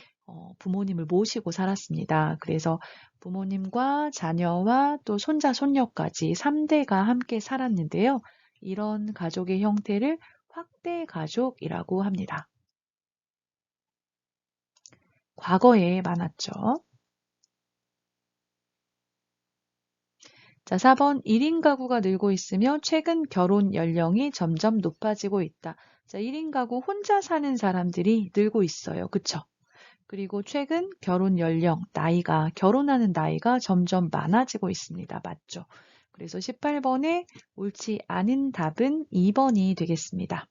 부모님을 모시고 살았습니다. 그래서 부모님과 자녀와 또 손자, 손녀까지 3대가 함께 살았는데요. 이런 가족의 형태를 확대 가족이라고 합니다. 과거에 많았죠. 자, 4번 1인 가구가 늘고 있으며 최근 결혼 연령이 점점 높아지고 있다. 자, 1인 가구 혼자 사는 사람들이 늘고 있어요. 그쵸? 그리고 최근 결혼 연령, 결혼하는 나이가 점점 많아지고 있습니다. 맞죠? 그래서 18번에 옳지 않은 답은 2번이 되겠습니다.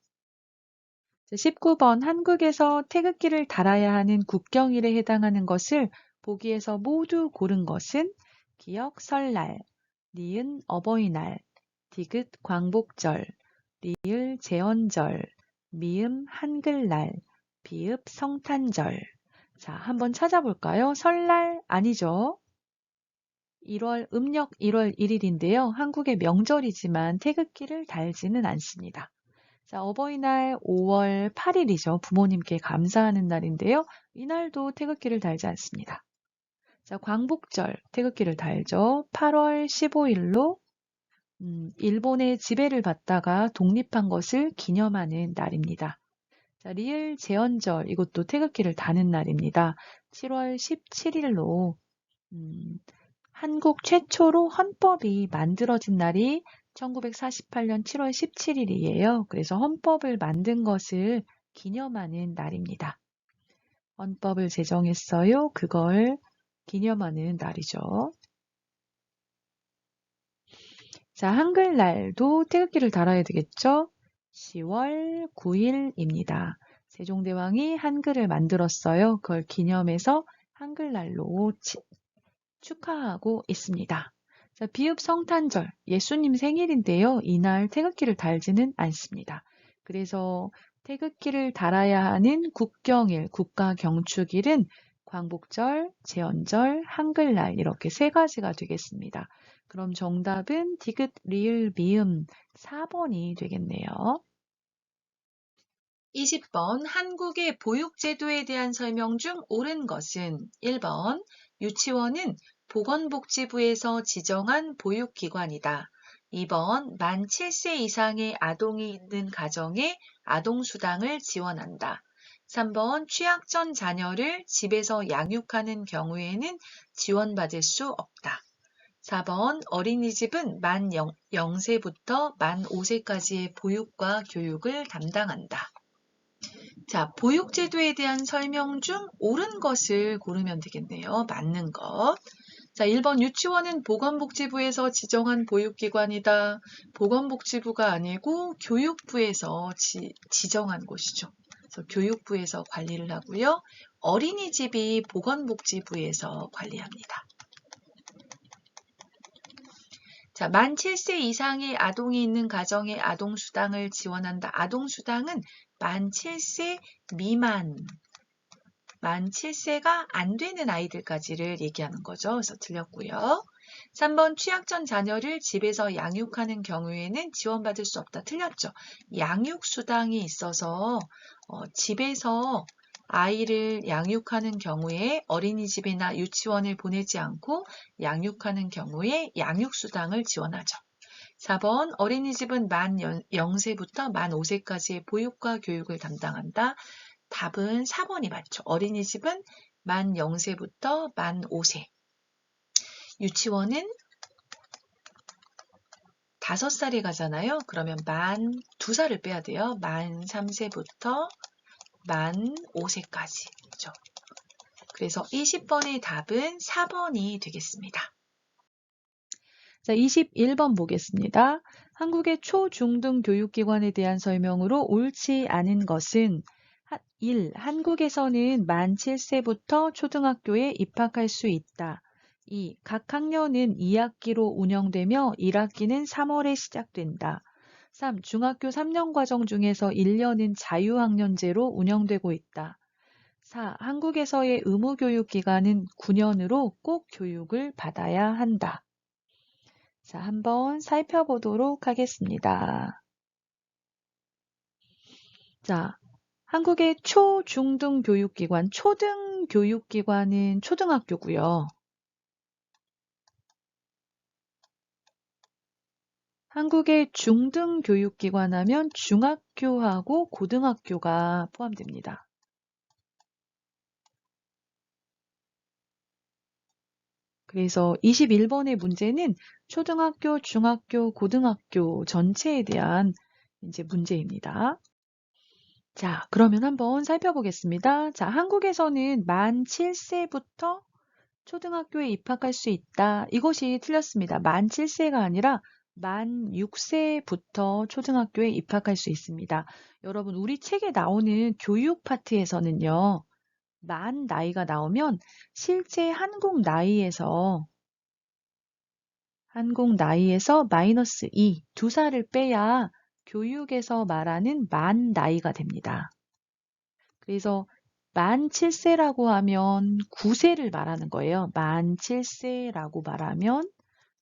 19번 한국에서 태극기를 달아야 하는 국경일에 해당하는 것을 보기에서 모두 고른 것은 기역 설날, 니은 어버이날, 디귿 광복절, 리을 제헌절, 미음 한글날, 비읍 성탄절. 자, 한번 찾아볼까요? 설날 아니죠? 음력 1월 1일인데요. 한국의 명절이지만 태극기를 달지는 않습니다. 자, 어버이날 5월 8일이죠. 부모님께 감사하는 날인데요. 이날도 태극기를 달지 않습니다. 자, 광복절 태극기를 달죠. 8월 15일로 일본의 지배를 받다가 독립한 것을 기념하는 날입니다. 자, 리을 제헌절 이것도 태극기를 다는 날입니다. 7월 17일로 한국 최초로 헌법이 만들어진 날이 1948년 7월 17일이에요. 그래서 헌법을 만든 것을 기념하는 날입니다. 헌법을 제정했어요. 그걸 기념하는 날이죠. 자, 한글날도 태극기를 달아야 되겠죠? 10월 9일입니다. 세종대왕이 한글을 만들었어요. 그걸 기념해서 한글날로 축하하고 있습니다. 자, 비읍 성탄절, 예수님 생일인데요. 이날 태극기를 달지는 않습니다. 그래서 태극기를 달아야 하는 국경일, 국가경축일은 광복절, 제헌절, 한글날 이렇게 세 가지가 되겠습니다. 그럼 정답은 디귿, 리을, 미음 4번이 되겠네요. 20번 한국의 보육제도에 대한 설명 중 옳은 것은 1번 유치원은 보건복지부에서 지정한 보육기관이다. 2번 만 7세 이상의 아동이 있는 가정에 아동수당을 지원한다. 3번 취학 전 자녀를 집에서 양육하는 경우에는 지원받을 수 없다. 4번 어린이집은 만 0세부터 만 5세까지의 보육과 교육을 담당한다. 자, 보육제도에 대한 설명 중 옳은 것을 고르면 되겠네요. 맞는 것. 자, 1번 유치원은 보건복지부에서 지정한 보육기관이다. 보건복지부가 아니고 교육부에서 지정한 곳이죠. 그래서 교육부에서 관리를 하고요. 어린이집이 보건복지부에서 관리합니다. 자, 만 7세 이상의 아동이 있는 가정에 아동수당을 지원한다. 아동수당은 만 7세 미만, 만 7세가 안 되는 아이들까지를 얘기하는 거죠. 그래서 틀렸고요. 3번 취학 전 자녀를 집에서 양육하는 경우에는 지원받을 수 없다. 틀렸죠. 양육수당이 있어서 집에서 아이를 양육하는 경우에 어린이집이나 유치원을 보내지 않고 양육하는 경우에 양육수당을 지원하죠. 4번 어린이집은 만 0세부터 만 5세까지의 보육과 교육을 담당한다. 답은 4번이 맞죠. 어린이집은 만 0세부터 만 5세. 유치원은 5살에 가잖아요. 그러면 만 2살을 빼야 돼요. 만 3세부터 만 5세까지. 그죠? 그래서 20번의 답은 4번이 되겠습니다. 자, 21번 보겠습니다. 한국의 초중등 교육기관에 대한 설명으로 옳지 않은 것은 1. 한국에서는 만 7세부터 초등학교에 입학할 수 있다. 2. 각 학년은 2학기로 운영되며 1학기는 3월에 시작된다. 3. 중학교 3년 과정 중에서 1년은 자유학년제로 운영되고 있다. 4. 한국에서의 의무교육기간은 9년으로 꼭 교육을 받아야 한다. 자, 한번 살펴보도록 하겠습니다. 자, 한국의 초중등 교육기관, 초등 교육기관은 초등학교고요. 한국의 중등 교육기관 하면 중학교하고 고등학교가 포함됩니다. 그래서 21번의 문제는 초등학교, 중학교, 고등학교 전체에 대한 이제 문제입니다. 자, 그러면 한번 살펴보겠습니다. 자, 한국에서는 만 7세부터 초등학교에 입학할 수 있다. 이것이 틀렸습니다. 만 7세가 아니라 만 6세부터 초등학교에 입학할 수 있습니다. 여러분, 우리 책에 나오는 교육 파트에서는요, 만 나이가 나오면 실제 한국 나이에서 마이너스 2, 2살을 빼야 교육에서 말하는 만 나이가 됩니다. 그래서 만 7세라고 하면 9세를 말하는 거예요. 만 7세라고 말하면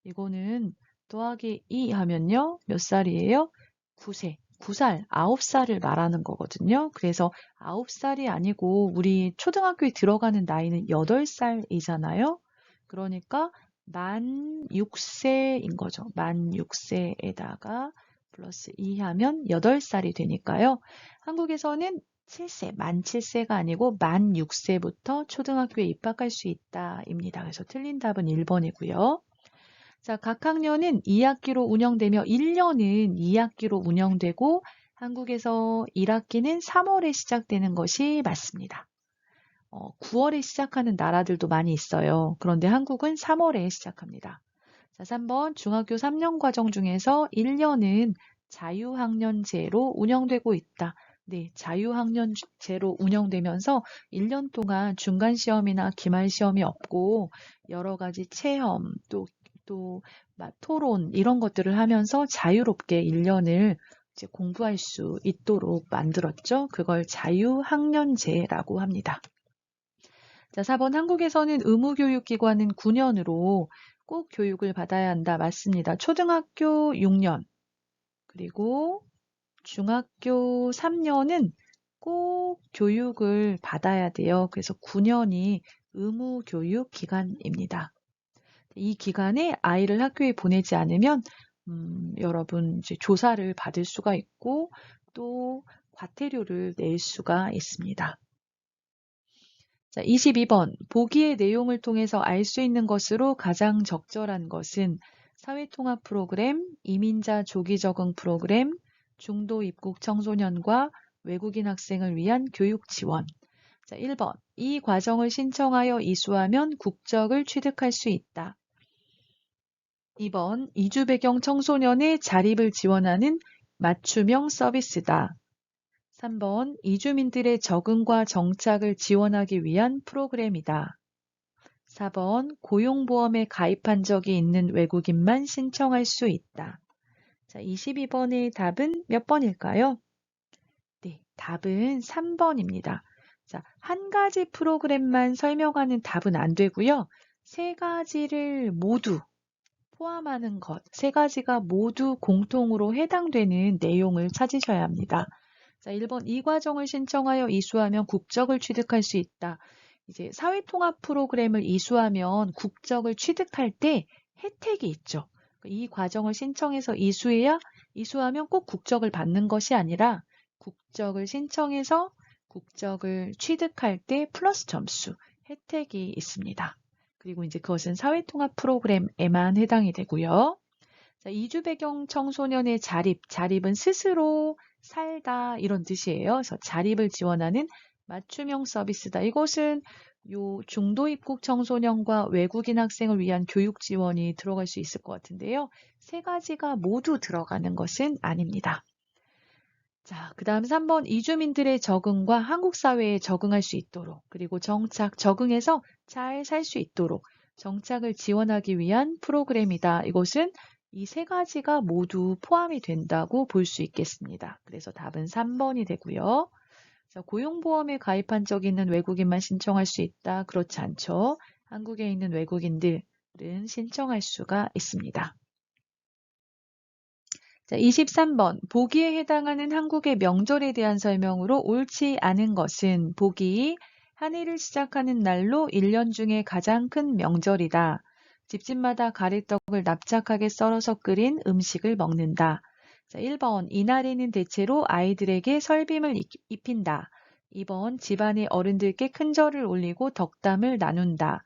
이거는 더하기 2 하면요. 몇 살이에요? 9세. 9살, 9살을 말하는 거거든요. 그래서 9살이 아니고 우리 초등학교에 들어가는 나이는 8살이잖아요. 그러니까 만 6세인 거죠. 만 6세에다가 플러스 2 하면 8살이 되니까요. 한국에서는 7세, 만 7세가 아니고 만 6세부터 초등학교에 입학할 수 있다입니다. 그래서 틀린 답은 1번이고요. 자, 각 학년은 2학기로 운영되며 1년은 2학기로 운영되고 한국에서 1학기는 3월에 시작되는 것이 맞습니다. 9월에 시작하는 나라들도 많이 있어요. 그런데 한국은 3월에 시작합니다. 자, 3번 중학교 3년 과정 중에서 1년은 자유학년제로 운영되고 있다. 네, 자유학년제로 운영되면서 1년 동안 중간시험이나 기말시험이 없고 여러 가지 체험, 또 토론 이런 것들을 하면서 자유롭게 1년을 이제 공부할 수 있도록 만들었죠. 그걸 자유학년제라고 합니다. 자, 4번 한국에서는 의무교육기관은 9년으로 꼭 교육을 받아야 한다. 맞습니다. 초등학교 6년 그리고 중학교 3년은 꼭 교육을 받아야 돼요. 그래서 9년이 의무교육 기간입니다. 이 기간에 아이를 학교에 보내지 않으면 여러분 이제 조사를 받을 수가 있고 또 과태료를 낼 수가 있습니다. 자, 22번. 보기의 내용을 통해서 알 수 있는 것으로 가장 적절한 것은 사회통합 프로그램, 이민자 조기 적응 프로그램, 중도 입국 청소년과 외국인 학생을 위한 교육 지원. 자, 1번. 이 과정을 신청하여 이수하면 국적을 취득할 수 있다. 2번. 이주 배경 청소년의 자립을 지원하는 맞춤형 서비스다. 3번. 이주민들의 적응과 정착을 지원하기 위한 프로그램이다. 4번. 고용보험에 가입한 적이 있는 외국인만 신청할 수 있다. 자, 22번의 답은 몇 번일까요? 네, 답은 3번입니다. 자, 한 가지 프로그램만 설명하는 답은 안 되고요. 세 가지를 모두 포함하는 것, 세 가지가 모두 공통으로 해당되는 내용을 찾으셔야 합니다. 자, 1번 이 과정을 신청하여 이수하면 국적을 취득할 수 있다. 이제 사회통합 프로그램을 이수하면 국적을 취득할 때 혜택이 있죠. 이 과정을 신청해서 이수하면 꼭 국적을 받는 것이 아니라 국적을 신청해서 국적을 취득할 때 플러스 점수, 혜택이 있습니다. 그리고 이제 그것은 사회통합 프로그램에만 해당이 되고요. 자, 이주 배경 청소년의 자립은 스스로 살다 이런 뜻이에요. 그래서 자립을 지원하는 맞춤형 서비스다. 이것은 요 중도 입국 청소년과 외국인 학생을 위한 교육 지원이 들어갈 수 있을 것 같은데요. 세 가지가 모두 들어가는 것은 아닙니다. 자, 그 다음 3번 이주민들의 적응과 한국 사회에 적응할 수 있도록 그리고 적응해서 잘 살 수 있도록 정착을 지원하기 위한 프로그램이다. 이것은 이 세 가지가 모두 포함이 된다고 볼 수 있겠습니다. 그래서 답은 3번이 되고요. 자, 고용보험에 가입한 적 있는 외국인만 신청할 수 있다. 그렇지 않죠. 한국에 있는 외국인들은 신청할 수가 있습니다. 자, 23번. 보기에 해당하는 한국의 명절에 대한 설명으로 옳지 않은 것은 보기 한 해를 시작하는 날로 1년 중에 가장 큰 명절이다. 집집마다 가래떡을 납작하게 썰어서 끓인 음식을 먹는다. 자, 1번. 이날에는 대체로 아이들에게 설빔을 입힌다. 2번. 집안의 어른들께 큰 절을 올리고 덕담을 나눈다.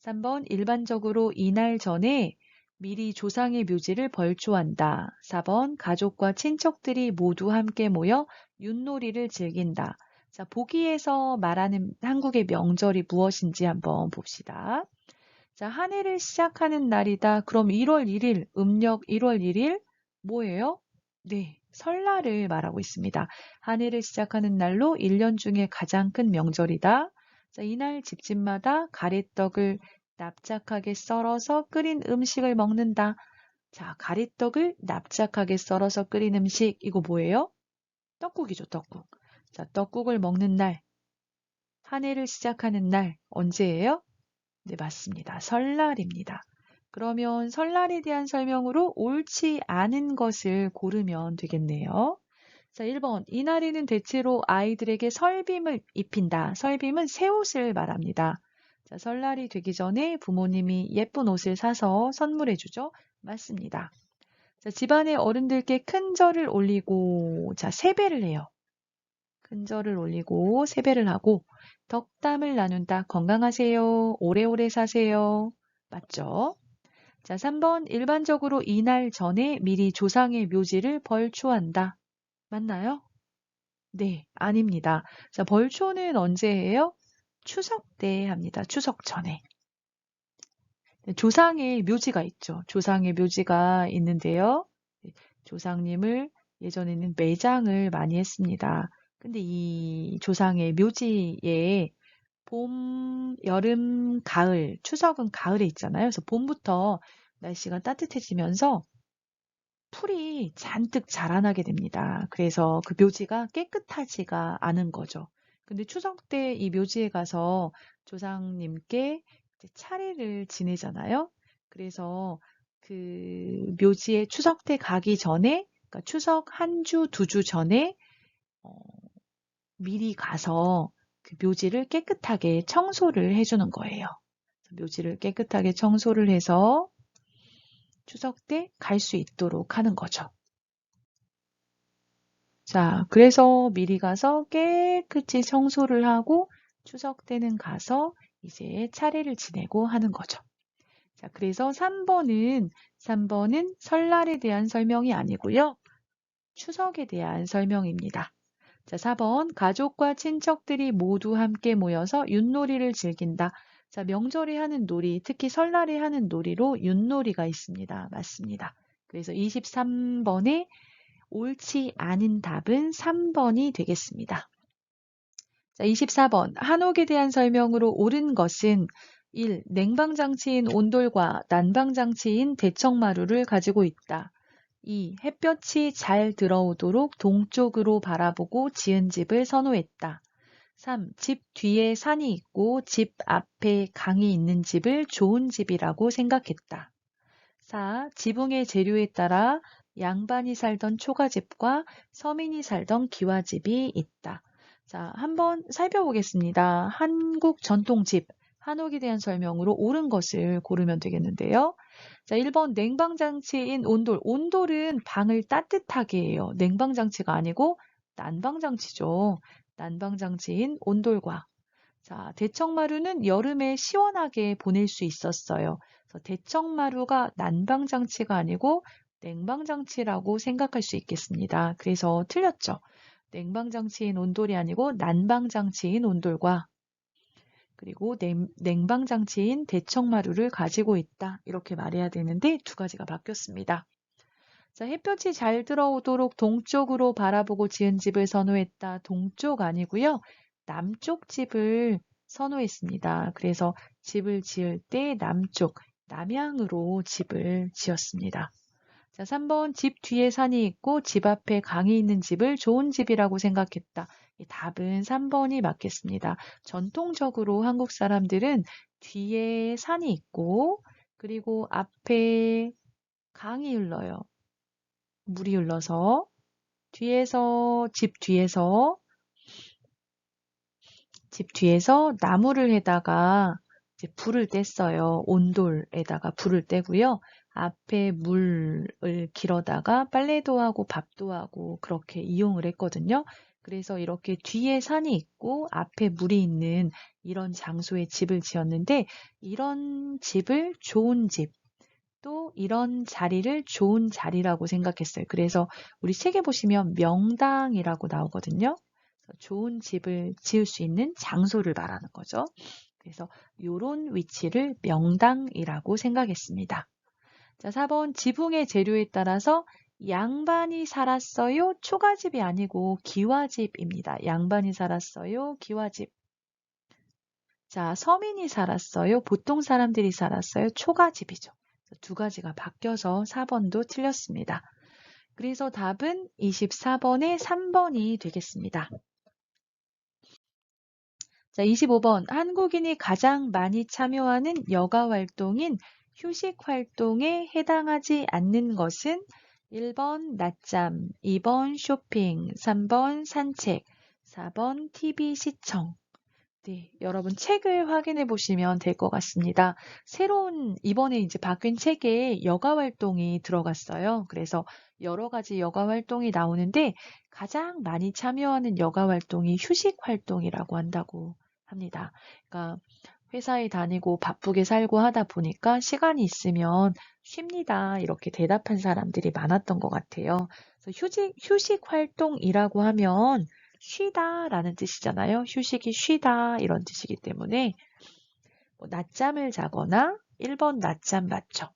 3번 일반적으로 이날 전에 미리 조상의 묘지를 벌초한다. 4번 가족과 친척들이 모두 함께 모여 윷놀이를 즐긴다. 자, 보기에서 말하는 한국의 명절이 무엇인지 한번 봅시다. 자, 한 해를 시작하는 날이다. 그럼 1월 1일, 음력 1월 1일 뭐예요? 네, 설날을 말하고 있습니다. 한 해를 시작하는 날로 1년 중에 가장 큰 명절이다. 자, 이날 집집마다 가래떡을 납작하게 썰어서 끓인 음식을 먹는다. 자, 가래떡을 납작하게 썰어서 끓인 음식, 이거 뭐예요? 떡국이죠, 떡국. 자, 떡국을 먹는 날, 한 해를 시작하는 날, 언제예요? 네, 맞습니다. 설날입니다. 그러면 설날에 대한 설명으로 옳지 않은 것을 고르면 되겠네요. 자, 1번. 이날에는 대체로 아이들에게 설빔을 입힌다. 설빔은 새 옷을 말합니다. 자, 설날이 되기 전에 부모님이 예쁜 옷을 사서 선물해 주죠. 맞습니다. 자, 집안의 어른들께 큰 절을 올리고, 자, 세배를 해요. 큰 절을 올리고 세배를 하고 덕담을 나눈다. 건강하세요. 오래오래 사세요. 맞죠? 자, 3번 일반적으로 이날 전에 미리 조상의 묘지를 벌초한다. 맞나요? 네, 아닙니다. 자, 벌초는 언제 해요? 추석 때 합니다. 추석 전에. 네, 조상의 묘지가 있죠. 조상의 묘지가 있는데요. 네, 조상님을 예전에는 매장을 많이 했습니다. 근데 이 조상의 묘지에 봄, 여름, 가을, 추석은 가을에 있잖아요. 그래서 봄부터 날씨가 따뜻해지면서 풀이 잔뜩 자라나게 됩니다. 그래서 그 묘지가 깨끗하지가 않은 거죠. 근데 추석 때 이 묘지에 가서 조상님께 이제 차례를 지내잖아요. 그래서 그 묘지에 추석 때 가기 전에, 그러니까 추석 한 주, 2주 전에 어, 미리 가서 그 묘지를 깨끗하게 청소를 해주는 거예요. 묘지를 깨끗하게 청소를 해서 추석 때 갈 수 있도록 하는 거죠. 자, 그래서 미리 가서 깨끗이 청소를 하고 추석 때는 가서 이제 차례를 지내고 하는 거죠. 자, 그래서 3번은 설날에 대한 설명이 아니고요. 추석에 대한 설명입니다. 자, 4번 가족과 친척들이 모두 함께 모여서 윷놀이를 즐긴다. 자, 명절에 하는 놀이, 특히 설날에 하는 놀이로 윷놀이가 있습니다. 맞습니다. 그래서 23번에 옳지 않은 답은 3번이 되겠습니다. 자, 24번 한옥에 대한 설명으로 옳은 것은 1. 냉방장치인 온돌과 난방장치인 대청마루를 가지고 있다. 2. 햇볕이 잘 들어오도록 동쪽으로 바라보고 지은 집을 선호했다. 3. 집 뒤에 산이 있고 집 앞에 강이 있는 집을 좋은 집이라고 생각했다. 4. 지붕의 재료에 따라 양반이 살던 초가집과 서민이 살던 기와집이 있다. 자, 한번 살펴보겠습니다. 한국 전통집, 한옥에 대한 설명으로 옳은 것을 고르면 되겠는데요. 자, 1번 냉방장치인 온돌. 온돌은 방을 따뜻하게 해요. 냉방장치가 아니고 난방장치죠. 난방장치인 온돌과. 자, 대청마루는 여름에 시원하게 보낼 수 있었어요. 그래서 대청마루가 난방장치가 아니고 냉방장치라고 생각할 수 있겠습니다. 그래서 틀렸죠. 냉방장치인 온돌이 아니고 난방장치인 온돌과 그리고 냉방장치인 대청마루를 가지고 있다. 이렇게 말해야 되는데 두 가지가 바뀌었습니다. 자, 햇볕이 잘 들어오도록 동쪽으로 바라보고 지은 집을 선호했다. 동쪽 아니고요. 남쪽 집을 선호했습니다. 그래서 집을 지을 때 남쪽, 남향으로 집을 지었습니다. 자, 3번 집 뒤에 산이 있고 집 앞에 강이 있는 집을 좋은 집이라고 생각했다. 이 답은 3번이 맞겠습니다. 전통적으로 한국 사람들은 뒤에 산이 있고 그리고 앞에 강이 흘러요. 물이 흘러서 집 뒤에서 나무를 해다가 이제 불을 뗐어요. 온돌에다가 불을 떼고요. 앞에 물을 길어다가 빨래도 하고 밥도 하고 그렇게 이용을 했거든요. 그래서 이렇게 뒤에 산이 있고 앞에 물이 있는 이런 장소에 집을 지었는데 이런 집을 좋은 집, 또 이런 자리를 좋은 자리라고 생각했어요. 그래서 우리 책에 보시면 명당이라고 나오거든요. 좋은 집을 지을 수 있는 장소를 말하는 거죠. 그래서 이런 위치를 명당이라고 생각했습니다. 자, 4번 지붕의 재료에 따라서 양반이 살았어요. 초가집이 아니고 기와집입니다. 양반이 살았어요. 기와집. 자, 서민이 살았어요. 보통 사람들이 살았어요. 초가집이죠. 두 가지가 바뀌어서 4번도 틀렸습니다. 그래서 답은 24번에 3번이 되겠습니다. 자, 25번. 한국인이 가장 많이 참여하는 여가 활동인 휴식 활동에 해당하지 않는 것은 1번 낮잠, 2번 쇼핑, 3번 산책, 4번 TV 시청. 네, 여러분 책을 확인해 보시면 될 것 같습니다. 이번에 이제 바뀐 책에 여가 활동이 들어갔어요. 그래서 여러 가지 여가 활동이 나오는데 가장 많이 참여하는 여가 활동이 휴식 활동이라고 한다고 합니다. 그러니까 회사에 다니고 바쁘게 살고 하다 보니까 시간이 있으면 쉽니다. 이렇게 대답한 사람들이 많았던 것 같아요. 그래서 휴식 활동이라고 하면 쉬다라는 뜻이잖아요. 휴식이 쉬다 이런 뜻이기 때문에 낮잠을 자거나 1번 낮잠 맞죠.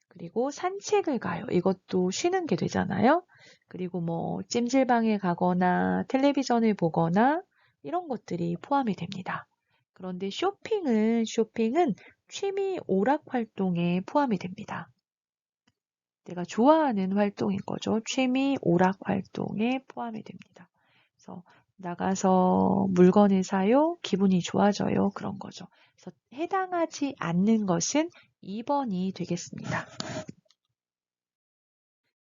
그리고 산책을 가요. 이것도 쉬는 게 되잖아요. 그리고 찜질방에 가거나 텔레비전을 보거나 이런 것들이 포함이 됩니다. 그런데 쇼핑은 취미 오락 활동에 포함이 됩니다. 내가 좋아하는 활동인 거죠. 취미 오락 활동에 포함이 됩니다. 그래서 나가서 물건을 사요. 기분이 좋아져요. 그런 거죠. 그래서 해당하지 않는 것은 2번이 되겠습니다.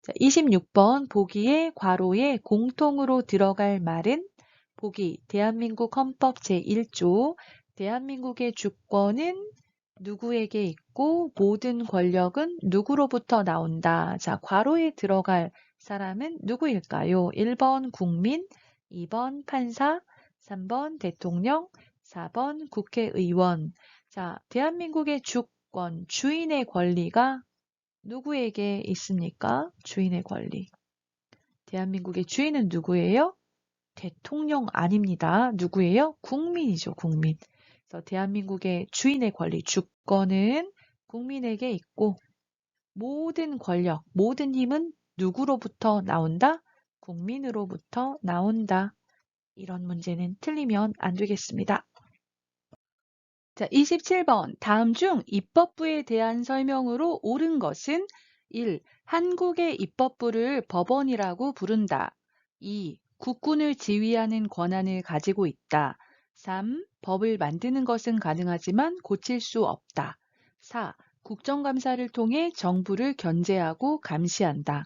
자, 26번 보기에 괄호에 공통으로 들어갈 말은 보기 대한민국 헌법 제1조 대한민국의 주권은 누구에게 있고 모든 권력은 누구로부터 나온다. 자, 괄호에 들어갈 사람은 누구일까요? 1번 국민, 2번 판사, 3번 대통령, 4번 국회의원. 자, 대한민국의 주권, 주인의 권리가 누구에게 있습니까? 주인의 권리. 대한민국의 주인은 누구예요? 대통령 아닙니다. 누구예요? 국민이죠, 국민. 그래서 대한민국의 주인의 권리, 주권은 국민에게 있고 모든 권력, 모든 힘은 누구로부터 나온다? 국민으로부터 나온다. 이런 문제는 틀리면 안 되겠습니다. 자, 27번. 다음 중 입법부에 대한 설명으로 옳은 것은 1. 한국의 입법부를 법원이라고 부른다. 2. 국군을 지휘하는 권한을 가지고 있다. 3. 법을 만드는 것은 가능하지만 고칠 수 없다. 4. 국정감사를 통해 정부를 견제하고 감시한다.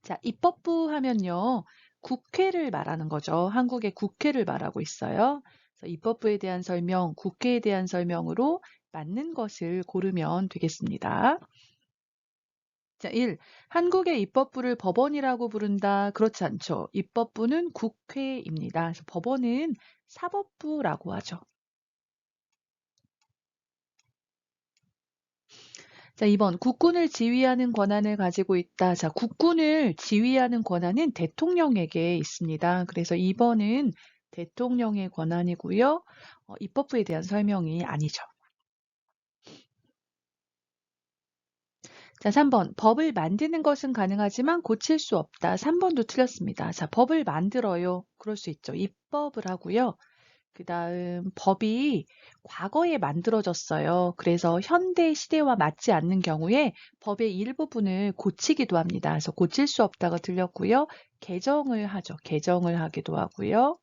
자, 입법부 하면요. 국회를 말하는 거죠. 한국의 국회를 말하고 있어요. 그래서 입법부에 대한 설명, 국회에 대한 설명으로 맞는 것을 고르면 되겠습니다. 자, 1. 한국의 입법부를 법원이라고 부른다. 그렇지 않죠. 입법부는 국회입니다. 그래서 법원은 사법부라고 하죠. 자, 2번. 국군을 지휘하는 권한을 가지고 있다. 자, 국군을 지휘하는 권한은 대통령에게 있습니다. 그래서 2번은 대통령의 권한이고요. 입법부에 대한 설명이 아니죠. 자, 3번. 법을 만드는 것은 가능하지만 고칠 수 없다. 3번도 틀렸습니다. 자, 법을 만들어요. 그럴 수 있죠. 입법을 하고요. 그 다음 법이 과거에 만들어졌어요. 그래서 현대 시대와 맞지 않는 경우에 법의 일부분을 고치기도 합니다. 그래서 고칠 수 없다가 틀렸고요. 개정을 하죠. 개정을 하기도 하고요.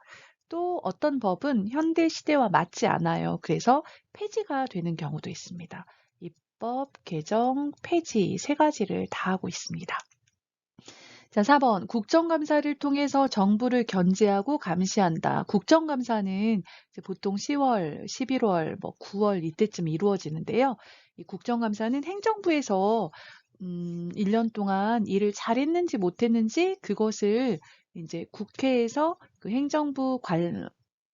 또 어떤 법은 현대 시대와 맞지 않아요. 그래서 폐지가 되는 경우도 있습니다. 입법, 개정, 폐지 세 가지를 다 하고 있습니다. 자, 4번. 국정감사를 통해서 정부를 견제하고 감시한다. 국정감사는 이제 보통 10월, 11월, 9월 이때쯤 이루어지는데요. 이 국정감사는 행정부에서 1년 동안 일을 잘했는지 못했는지 그것을 이제 국회에서 그 행정부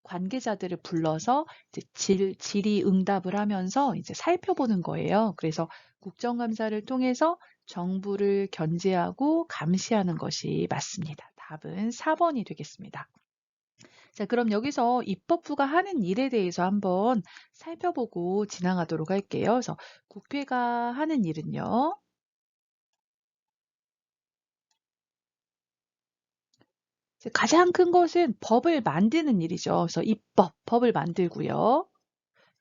관계자들을 불러서 이제 질의응답을 하면서 이제 살펴보는 거예요. 그래서 국정감사를 통해서 정부를 견제하고 감시하는 것이 맞습니다. 답은 4번이 되겠습니다. 자, 그럼 여기서 입법부가 하는 일에 대해서 한번 살펴보고 지나가도록 할게요. 그래서 국회가 하는 일은요. 가장 큰 것은 법을 만드는 일이죠. 그래서 법을 만들고요.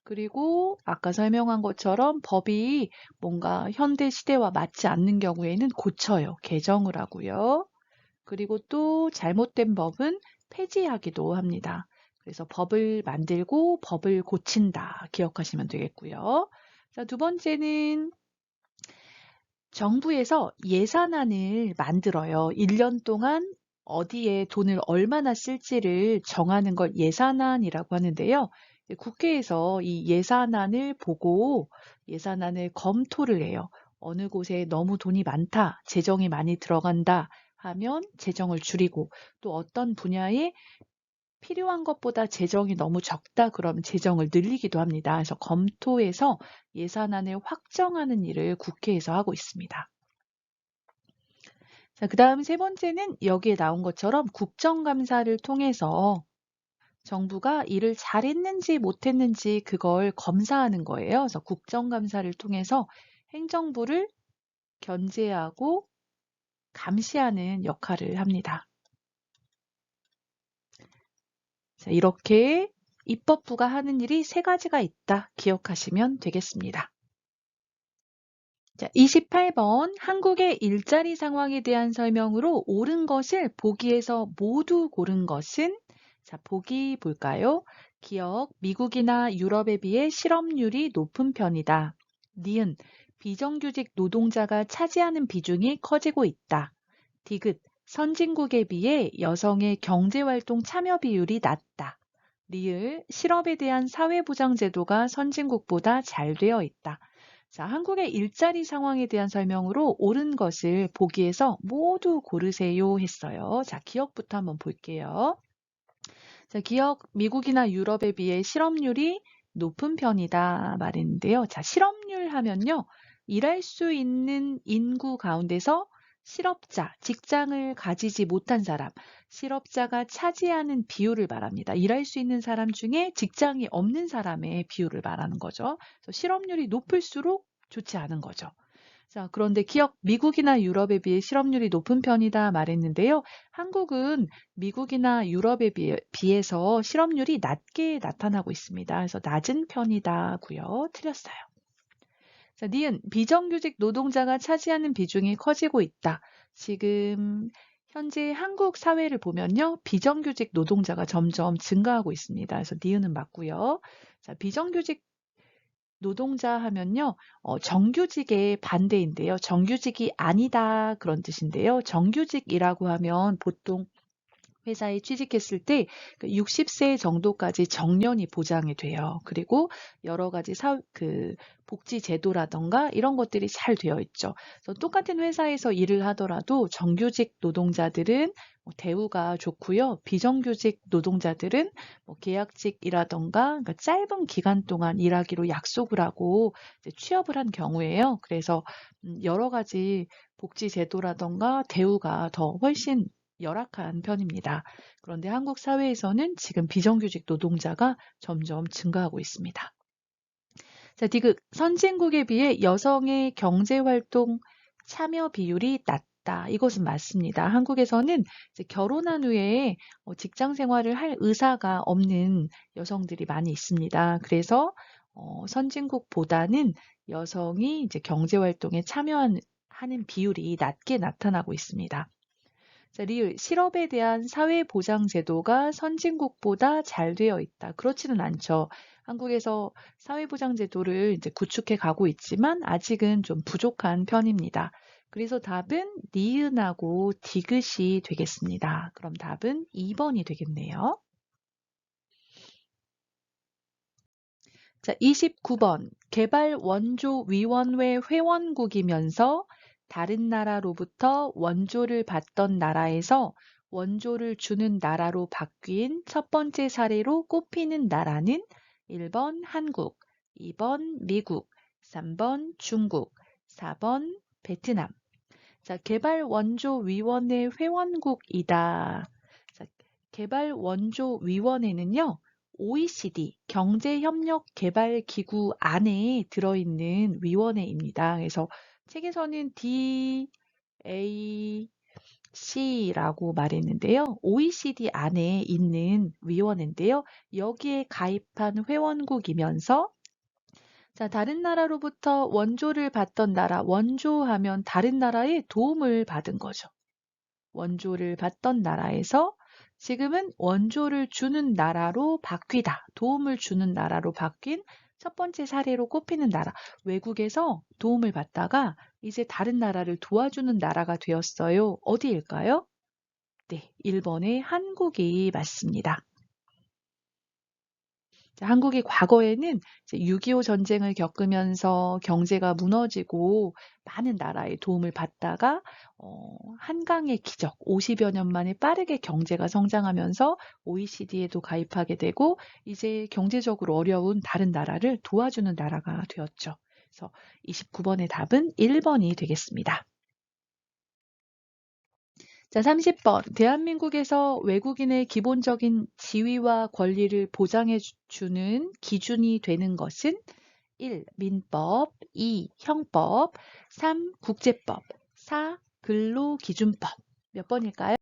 그리고 아까 설명한 것처럼 법이 뭔가 현대 시대와 맞지 않는 경우에는 고쳐요. 개정을 하고요. 그리고 또 잘못된 법은 폐지하기도 합니다. 그래서 법을 만들고 법을 고친다. 기억하시면 되겠고요. 자, 두 번째는 정부에서 예산안을 만들어요. 1년 동안 어디에 돈을 얼마나 쓸지를 정하는 걸 예산안이라고 하는데요. 국회에서 이 예산안을 보고 예산안을 검토를 해요. 어느 곳에 너무 돈이 많다, 재정이 많이 들어간다 하면 재정을 줄이고 또 어떤 분야에 필요한 것보다 재정이 너무 적다 그러면 재정을 늘리기도 합니다. 그래서 검토해서 예산안을 확정하는 일을 국회에서 하고 있습니다. 자, 그다음 세 번째는 여기에 나온 것처럼 국정감사를 통해서 정부가 일을 잘했는지 못했는지 그걸 검사하는 거예요. 그래서 국정감사를 통해서 행정부를 견제하고 감시하는 역할을 합니다. 자, 이렇게 입법부가 하는 일이 세 가지가 있다 기억하시면 되겠습니다. 자, 28번 한국의 일자리 상황에 대한 설명으로 옳은 것을 보기에서 모두 고른 것은 자, 보기 볼까요? 기억, 미국이나 유럽에 비해 실업률이 높은 편이다. 니은, 비정규직 노동자가 차지하는 비중이 커지고 있다. 디귿, 선진국에 비해 여성의 경제활동 참여 비율이 낮다. 리을, 실업에 대한 사회보장 제도가 선진국보다 잘 되어 있다. 자, 한국의 일자리 상황에 대한 설명으로 옳은 것을 보기에서 모두 고르세요 했어요. 자, 기억부터 한번 볼게요. 자, 기억, 미국이나 유럽에 비해 실업률이 높은 편이다 말했는데요. 자, 실업률 하면요. 일할 수 있는 인구 가운데서 실업자, 직장을 가지지 못한 사람, 실업자가 차지하는 비율을 말합니다. 일할 수 있는 사람 중에 직장이 없는 사람의 비율을 말하는 거죠. 그래서 실업률이 높을수록 좋지 않은 거죠. 자, 그런데 기억, 미국이나 유럽에 비해 실업률이 높은 편이다 말했는데요. 한국은 미국이나 유럽에 비해서 실업률이 낮게 나타나고 있습니다. 그래서 낮은 편이다고요. 틀렸어요. 자, 니은 비정규직 노동자가 차지하는 비중이 커지고 있다. 지금 현재 한국 사회를 보면요. 비정규직 노동자가 점점 증가하고 있습니다. 그래서 니은은 맞고요. 자, 비정규직 노동자 하면요. 정규직의 반대인데요. 정규직이 아니다 그런 뜻인데요. 정규직이라고 하면 보통 회사에 취직했을 때 60세 정도까지 정년이 보장이 돼요. 그리고 여러 가지 복지 제도라던가 이런 것들이 잘 되어 있죠. 그래서 똑같은 회사에서 일을 하더라도 정규직 노동자들은 대우가 좋고요. 비정규직 노동자들은 계약직이라던가 그러니까 짧은 기간 동안 일하기로 약속을 하고 이제 취업을 한 경우에요. 그래서 여러 가지 복지 제도라던가 대우가 더 훨씬 열악한 편입니다. 그런데 한국 사회에서는 지금 비정규직 노동자가 점점 증가하고 있습니다. 자, 디귿, 선진국에 비해 여성의 경제활동 참여 비율이 낮다. 이것은 맞습니다. 한국에서는 이제 결혼한 후에 직장 생활을 할 의사가 없는 여성들이 많이 있습니다. 그래서 선진국보다는 여성이 이제 경제활동에 참여하는 비율이 낮게 나타나고 있습니다. 자, 리을, 실업에 대한 사회보장제도가 선진국보다 잘 되어 있다. 그렇지는 않죠. 한국에서 사회보장제도를 이제 구축해 가고 있지만 아직은 좀 부족한 편입니다. 그래서 답은 니은하고 디귿이 되겠습니다. 그럼 답은 2번이 되겠네요. 자, 29번. 개발 원조 위원회 회원국이면서 다른 나라로부터 원조를 받던 나라에서 원조를 주는 나라로 바뀐 첫 번째 사례로 꼽히는 나라는 1번 한국, 2번 미국, 3번 중국, 4번 베트남. 자, 개발원조위원회 회원국이다. 자, 개발원조위원회는요, OECD 경제협력개발기구 안에 들어있는 위원회입니다. 그래서 책에서는 DAC라고 말했는데요. OECD 안에 있는 위원회인데요. 여기에 가입한 회원국이면서 자, 다른 나라로부터 원조를 받던 나라, 원조하면 다른 나라의 도움을 받은 거죠. 원조를 받던 나라에서 지금은 원조를 주는 나라로 바뀌다. 도움을 주는 나라로 바뀐 첫 번째 사례로 꼽히는 나라. 외국에서 도움을 받다가 이제 다른 나라를 도와주는 나라가 되었어요. 어디일까요? 네, 1번의 한국이 맞습니다. 자, 한국이 과거에는 이제 6.25 전쟁을 겪으면서 경제가 무너지고 많은 나라의 도움을 받다가 한강의 기적, 50여 년 만에 빠르게 경제가 성장하면서 OECD에도 가입하게 되고 이제 경제적으로 어려운 다른 나라를 도와주는 나라가 되었죠. 그래서 29번의 답은 1번이 되겠습니다. 자, 30번. 대한민국에서 외국인의 기본적인 지위와 권리를 보장해 주는 기준이 되는 것은 1. 민법, 2. 형법, 3. 국제법, 4. 근로기준법. 몇 번일까요?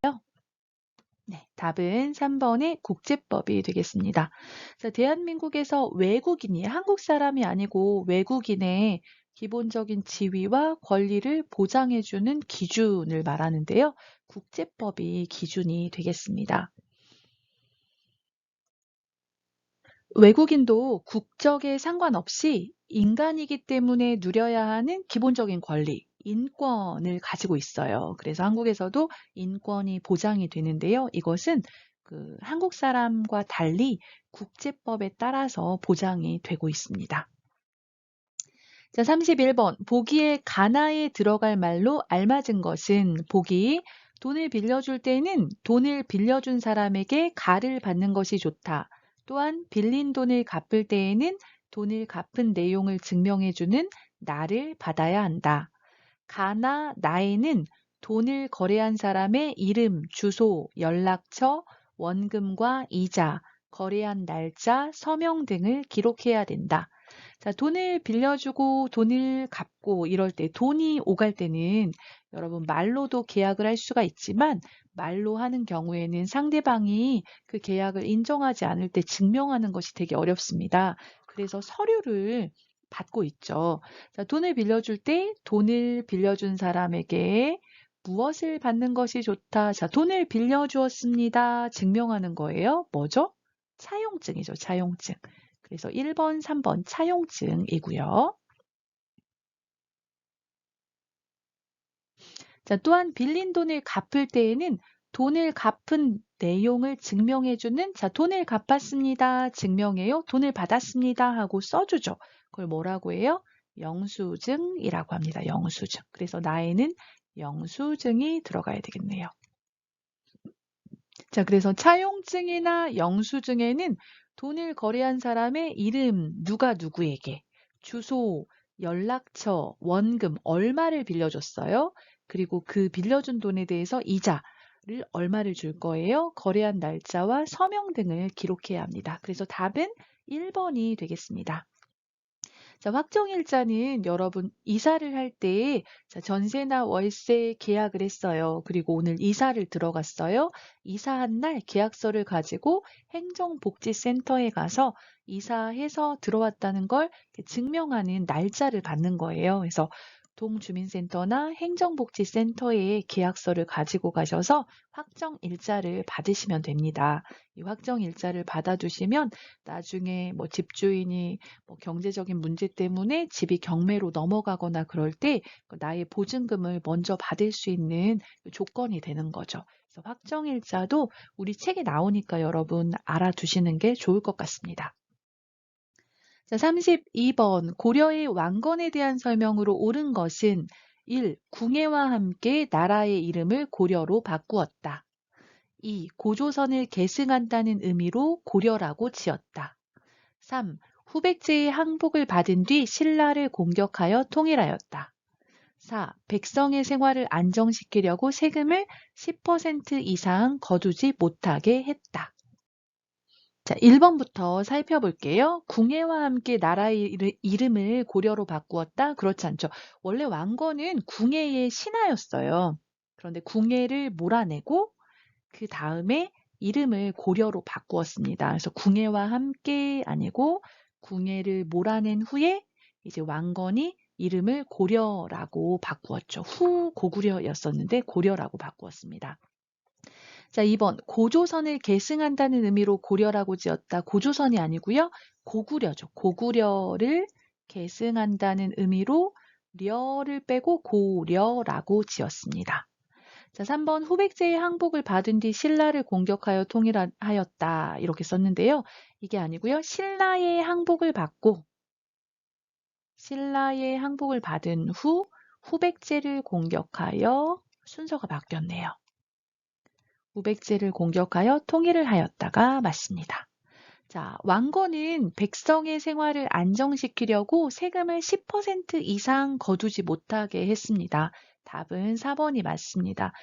네, 답은 3번의 국제법이 되겠습니다. 자, 대한민국에서 외국인이 한국 사람이 아니고 외국인의 기본적인 지위와 권리를 보장해주는 기준을 말하는데요. 국제법이 기준이 되겠습니다. 외국인도 국적에 상관없이 인간이기 때문에 누려야 하는 기본적인 권리, 인권을 가지고 있어요. 그래서 한국에서도 인권이 보장이 되는데요. 이것은 한국 사람과 달리 국제법에 따라서 보장이 되고 있습니다. 자, 31번. 보기에 가나에 들어갈 말로 알맞은 것은 보기 돈을 빌려줄 때는 돈을 빌려준 사람에게 가를 받는 것이 좋다. 또한 빌린 돈을 갚을 때에는 돈을 갚은 내용을 증명해주는 나를 받아야 한다. 가나 나에는 돈을 거래한 사람의 이름, 주소, 연락처, 원금과 이자, 거래한 날짜, 서명 등을 기록해야 된다. 자, 돈을 빌려주고 돈을 갚고 이럴 때 돈이 오갈 때는 여러분 말로도 계약을 할 수가 있지만 말로 하는 경우에는 상대방이 그 계약을 인정하지 않을 때 증명하는 것이 되게 어렵습니다. 그래서 서류를 받고 있죠. 자, 돈을 빌려줄 때 돈을 빌려준 사람에게 무엇을 받는 것이 좋다. 자, 돈을 빌려주었습니다. 증명하는 거예요. 뭐죠? 차용증이죠. 차용증. 그래서 1번, 3번 차용증이고요. 자, 또한 빌린 돈을 갚을 때에는 돈을 갚은 내용을 증명해주는 자, 돈을 갚았습니다. 증명해요. 돈을 받았습니다. 하고 써주죠. 그걸 뭐라고 해요? 영수증이라고 합니다. 영수증. 그래서 나에는 영수증이 들어가야 되겠네요. 자, 그래서 차용증이나 영수증에는 돈을 거래한 사람의 이름, 누가 누구에게, 주소, 연락처, 원금, 얼마를 빌려줬어요. 그리고 그 빌려준 돈에 대해서 이자를 얼마를 줄 거예요. 거래한 날짜와 서명 등을 기록해야 합니다. 그래서 답은 1번이 되겠습니다. 자, 확정일자는 여러분 이사를 할 때 전세나 월세 계약을 했어요. 그리고 오늘 이사를 들어갔어요. 이사한 날 계약서를 가지고 행정복지센터에 가서 이사해서 들어왔다는 걸 증명하는 날짜를 받는 거예요. 그래서 동주민센터나 행정복지센터에 계약서를 가지고 가셔서 확정일자를 받으시면 됩니다. 이 확정일자를 받아두시면 나중에 뭐 집주인이 뭐 경제적인 문제 때문에 집이 경매로 넘어가거나 그럴 때 나의 보증금을 먼저 받을 수 있는 조건이 되는 거죠. 그래서 확정일자도 우리 책에 나오니까 여러분 알아두시는 게 좋을 것 같습니다. 자, 32번 고려의 왕건에 대한 설명으로 옳은 것은 1. 궁예와 함께 나라의 이름을 고려로 바꾸었다. 2. 고조선을 계승한다는 의미로 고려라고 지었다. 3. 후백제의 항복을 받은 뒤 신라를 공격하여 통일하였다. 4. 백성의 생활을 안정시키려고 세금을 10% 이상 거두지 못하게 했다. 자, 1번부터 살펴볼게요. 궁예와 함께 나라의 이름을 고려로 바꾸었다? 그렇지 않죠. 원래 왕건은 궁예의 신하였어요. 그런데 궁예를 몰아내고 그 다음에 이름을 고려로 바꾸었습니다. 그래서 궁예와 함께 아니고 궁예를 몰아낸 후에 이제 왕건이 이름을 고려라고 바꾸었죠. 후 고구려였었는데 고려라고 바꾸었습니다. 자, 2번. 고조선을 계승한다는 의미로 고려라고 지었다. 고조선이 아니고요. 고구려죠. 고구려를 계승한다는 의미로 려를 빼고 고려라고 지었습니다. 자, 3번. 후백제의 항복을 받은 뒤 신라를 공격하여 통일하였다. 이렇게 썼는데요. 이게 아니고요. 신라의 항복을 받은 후 후백제를 공격하여 순서가 바뀌었네요. 후백제를 공격하여 통일을 하였다가 맞습니다. 자, 왕건은 백성의 생활을 안정시키려고 세금을 10% 이상 거두지 못하게 했습니다. 답은 4번이 맞습니다.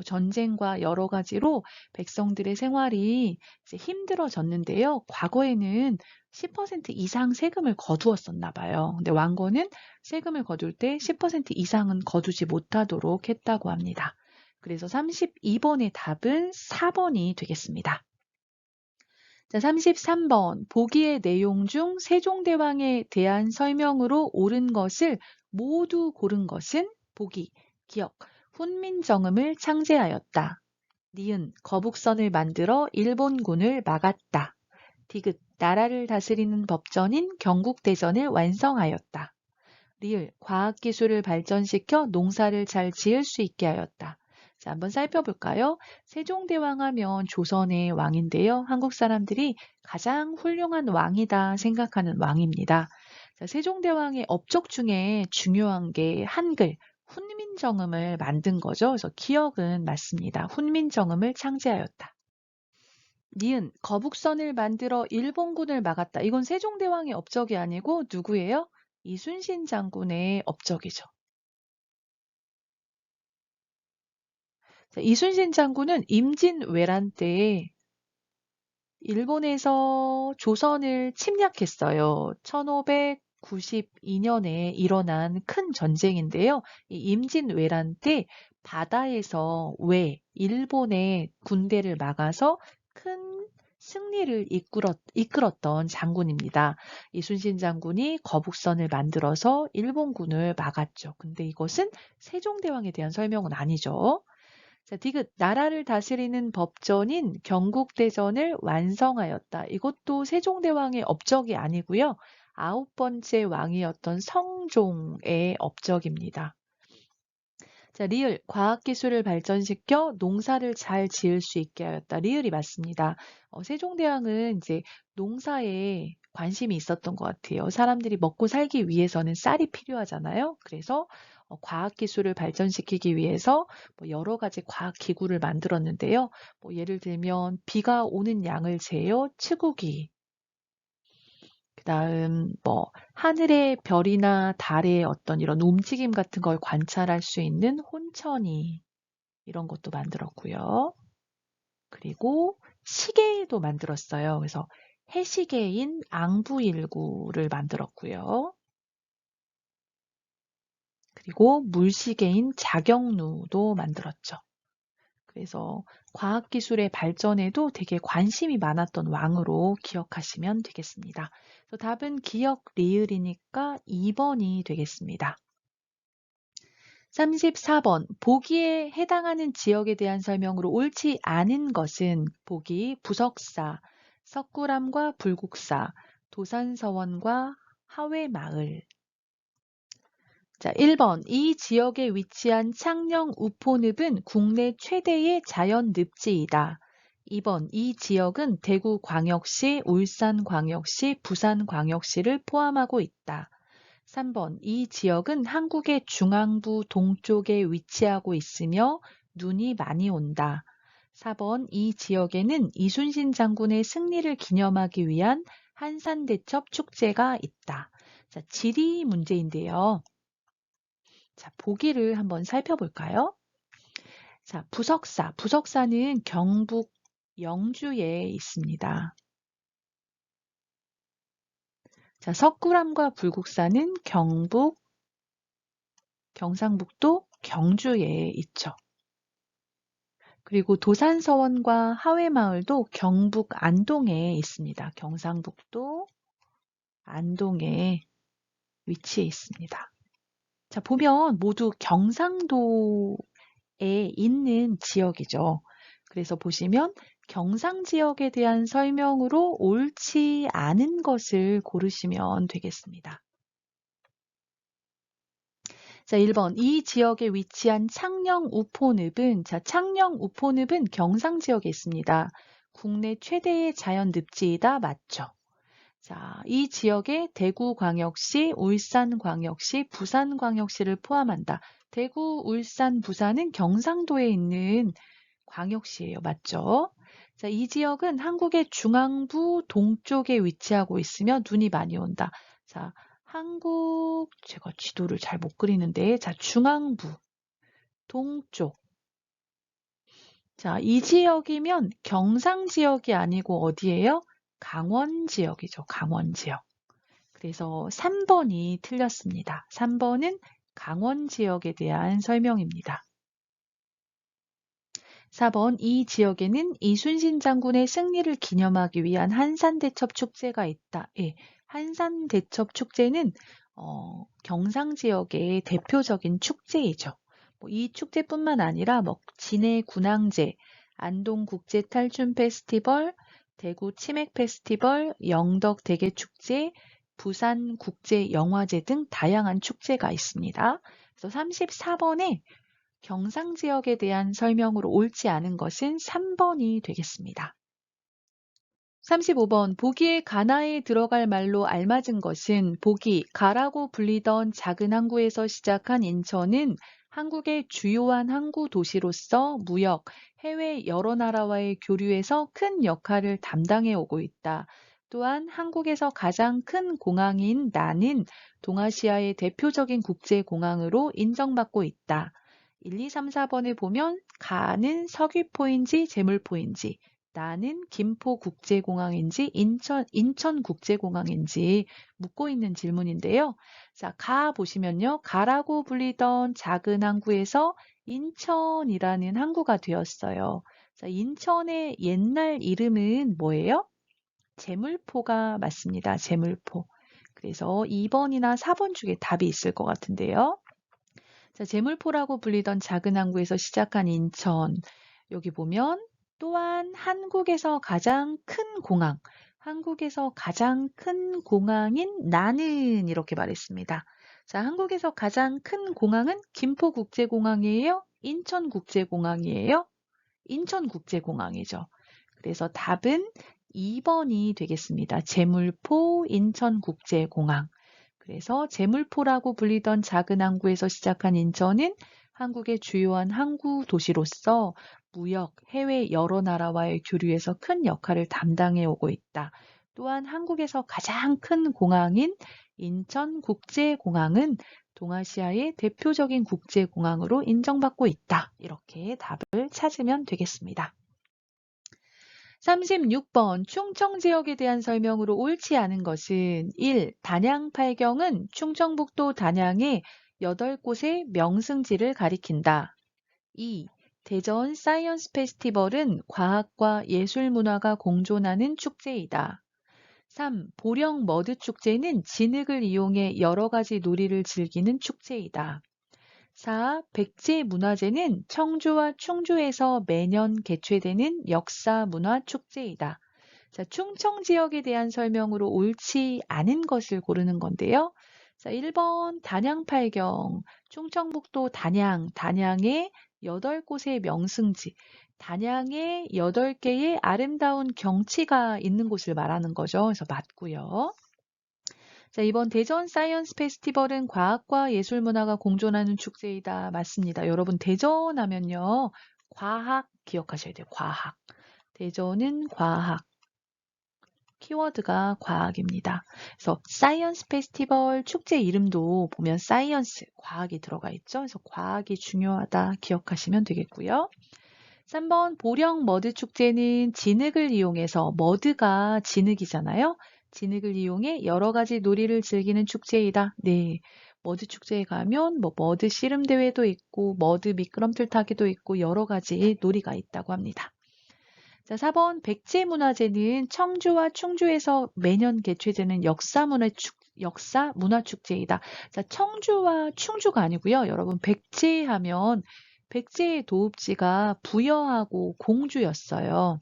전쟁과 여러 가지로 백성들의 생활이 이제 힘들어졌는데요. 과거에는 10% 이상 세금을 거두었었나 봐요. 근데 왕건은 세금을 거둘 때 10% 이상은 거두지 못하도록 했다고 합니다. 그래서 32번의 답은 4번이 되겠습니다. 자, 33번. 보기의 내용 중 세종대왕에 대한 설명으로 옳은 것을 모두 고른 것은 보기, 기역, 훈민정음을 창제하였다. 니은, 거북선을 만들어 일본군을 막았다. 디귿, 나라를 다스리는 법전인 경국대전을 완성하였다. 리을, 과학기술을 발전시켜 농사를 잘 지을 수 있게 하였다. 자, 한번 살펴볼까요? 세종대왕 하면 조선의 왕인데요. 한국 사람들이 가장 훌륭한 왕이다 생각하는 왕입니다. 자, 세종대왕의 업적 중에 중요한 게 한글, 훈민정음을 만든 거죠. 그래서 기억은 맞습니다. 훈민정음을 창제하였다. 니은, 거북선을 만들어 일본군을 막았다. 이건 세종대왕의 업적이 아니고 누구예요? 이순신 장군의 업적이죠. 자, 이순신 장군은 임진왜란 때 일본에서 조선을 침략했어요. 1592년에 일어난 큰 전쟁인데요. 이 임진왜란 때 바다에서 일본의 군대를 막아서 큰 승리를 이끌었던 장군입니다. 이순신 장군이 거북선을 만들어서 일본군을 막았죠. 근데 이것은 세종대왕에 대한 설명은 아니죠. 자, 디귿, 나라를 다스리는 법전인 경국대전을 완성하였다. 이것도 세종대왕의 업적이 아니고요. 9번째 왕이었던 성종의 업적입니다. 자, 리을, 과학기술을 발전시켜 농사를 잘 지을 수 있게 하였다. 리을이 맞습니다. 세종대왕은 이제 농사에 관심이 있었던 것 같아요. 사람들이 먹고 살기 위해서는 쌀이 필요하잖아요. 그래서 과학기술을 발전시키기 위해서 여러 가지 과학기구를 만들었는데요. 예를 들면 비가 오는 양을 재어 치구기, 그 다음 하늘의 별이나 달의 어떤 이런 움직임 같은 걸 관찰할 수 있는 혼천이 이런 것도 만들었고요. 그리고 시계도 만들었어요. 그래서 해시계인 앙부일구를 만들었고요. 그리고 물시계인 자경루도 만들었죠. 그래서 과학기술의 발전에도 되게 관심이 많았던 왕으로 기억하시면 되겠습니다. 그래서 답은 기역 리을이니까 2번이 되겠습니다. 34번. 보기에 해당하는 지역에 대한 설명으로 옳지 않은 것은 보기 부석사, 석굴암과 불국사, 도산서원과 하회마을. 자, 1번. 이 지역에 위치한 창녕 우포늪은 국내 최대의 자연 늪지이다. 2번. 이 지역은 대구광역시, 울산광역시, 부산광역시를 포함하고 있다. 3번, 이 지역은 한국의 중앙부 동쪽에 위치하고 있으며 눈이 많이 온다. 4번, 이 지역에는 이순신 장군의 승리를 기념하기 위한 한산대첩 축제가 있다. 자, 지리 문제인데요. 자, 보기를 한번 살펴볼까요? 자, 부석사. 부석사는 경북 영주에 있습니다. 자, 석굴암과 불국사는 경상북도 경주에 있죠. 그리고 도산서원과 하회마을도 경북 안동에 있습니다. 경상북도 안동에 위치해 있습니다. 자, 보면 모두 경상도에 있는 지역이죠. 그래서 보시면 경상 지역에 대한 설명으로 옳지 않은 것을 고르시면 되겠습니다. 자, 1번. 이 지역에 위치한 창녕 우포늪은, 자, 창녕 우포늪은 경상 지역에 있습니다. 국내 최대의 자연 늪지이다. 맞죠? 자, 이 지역에 대구광역시, 울산광역시, 부산광역시를 포함한다. 대구, 울산, 부산은 경상도에 있는 광역시예요. 맞죠? 자, 이 지역은 한국의 중앙부 동쪽에 위치하고 있으며 눈이 많이 온다. 자, 제가 지도를 잘 못 그리는데, 자, 중앙부, 동쪽. 자, 이 지역이면 경상 지역이 아니고 어디예요? 강원 지역이죠. 강원 지역. 그래서 3번이 틀렸습니다. 3번은 강원 지역에 대한 설명입니다. 4번, 이 지역에는 이순신 장군의 승리를 기념하기 위한 한산대첩 축제가 있다. 예, 한산대첩 축제는 경상 지역의 대표적인 축제이죠. 이 축제뿐만 아니라 진해 군항제, 안동 국제 탈춤 페스티벌, 대구 치맥 페스티벌, 영덕 대게 축제, 부산 국제 영화제 등 다양한 축제가 있습니다. 그래서 34번에 경상 지역에 대한 설명으로 옳지 않은 것은 3번이 되겠습니다. 35번, 보기에 가나에 들어갈 말로 알맞은 것은 보기, 가라고 불리던 작은 항구에서 시작한 인천은 한국의 주요한 항구 도시로서 무역, 해외 여러 나라와의 교류에서 큰 역할을 담당해 오고 있다. 또한 한국에서 가장 큰 공항인 나는 동아시아의 대표적인 국제공항으로 인정받고 있다. 1, 2, 3, 4번을 보면 가는 석유포인지 제물포인지, 나는 김포국제공항인지 인천국제공항인지 묻고 있는 질문인데요. 자, 가 보시면요. 가라고 불리던 작은 항구에서 인천이라는 항구가 되었어요. 자, 인천의 옛날 이름은 뭐예요? 제물포가 맞습니다. 제물포. 그래서 2번이나 4번 중에 답이 있을 것 같은데요. 자, 제물포라고 불리던 작은 항구에서 시작한 인천. 여기 보면 또한 한국에서 가장 큰 공항인 나는 이렇게 말했습니다. 자, 한국에서 가장 큰 공항은 김포국제공항이에요? 인천국제공항이에요? 인천국제공항이죠. 그래서 답은 2번이 되겠습니다. 제물포 인천국제공항. 그래서 제물포라고 불리던 작은 항구에서 시작한 인천은 한국의 주요한 항구 도시로서 무역, 해외 여러 나라와의 교류에서 큰 역할을 담당해 오고 있다. 또한 한국에서 가장 큰 공항인 인천국제공항은 동아시아의 대표적인 국제공항으로 인정받고 있다. 이렇게 답을 찾으면 되겠습니다. 36번 충청 지역에 대한 설명으로 옳지 않은 것은 1. 단양팔경은 충청북도 단양의 8곳의 명승지를 가리킨다. 2. 대전 사이언스 페스티벌은 과학과 예술 문화가 공존하는 축제이다. 3. 보령 머드 축제는 진흙을 이용해 여러 가지 놀이를 즐기는 축제이다. 4. 백제문화제는 청주와 충주에서 매년 개최되는 역사문화 축제이다. 자, 충청 지역에 대한 설명으로 옳지 않은 것을 고르는 건데요. 자, 1번 단양팔경, 충청북도 단양의 8곳의 명승지, 단양에 8개의 아름다운 경치가 있는 곳을 말하는 거죠. 그래서 맞고요. 자, 이번 대전 사이언스 페스티벌은 과학과 예술 문화가 공존하는 축제이다. 맞습니다. 여러분, 대전 하면요. 과학 기억하셔야 돼요. 과학. 대전은 과학. 키워드가 과학입니다. 그래서 사이언스 페스티벌 축제 이름도 보면 사이언스, 과학이 들어가 있죠. 그래서 과학이 중요하다 기억하시면 되겠고요. 3번 보령 머드 축제는 진흙을 이용해서 머드가 진흙이잖아요. 진흙을 이용해 여러 가지 놀이를 즐기는 축제이다. 네. 머드 축제에 가면 뭐 머드 씨름 대회도 있고 머드 미끄럼틀 타기도 있고 여러 가지 놀이가 있다고 합니다. 자, 4번 백제문화제는 청주와 충주에서 매년 개최되는 역사 문화 축제이다. 자, 청주와 충주가 아니고요. 여러분 백제하면 백제의 도읍지가 부여하고 공주였어요.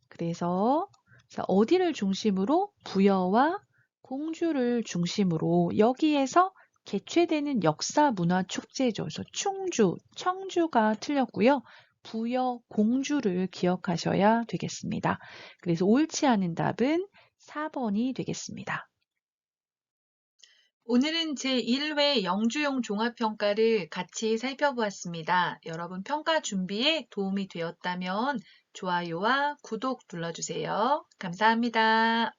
그래서 자, 어디를 중심으로 부여와 공주를 중심으로 여기에서 개최되는 역사 문화 축제죠. 그래서 충주, 청주가 틀렸고요. 부여, 공주를 기억하셔야 되겠습니다. 그래서 옳지 않은 답은 4번이 되겠습니다. 오늘은 제1회 영주용 종합평가를 같이 살펴보았습니다. 여러분 평가 준비에 도움이 되었다면 좋아요와 구독 눌러주세요. 감사합니다.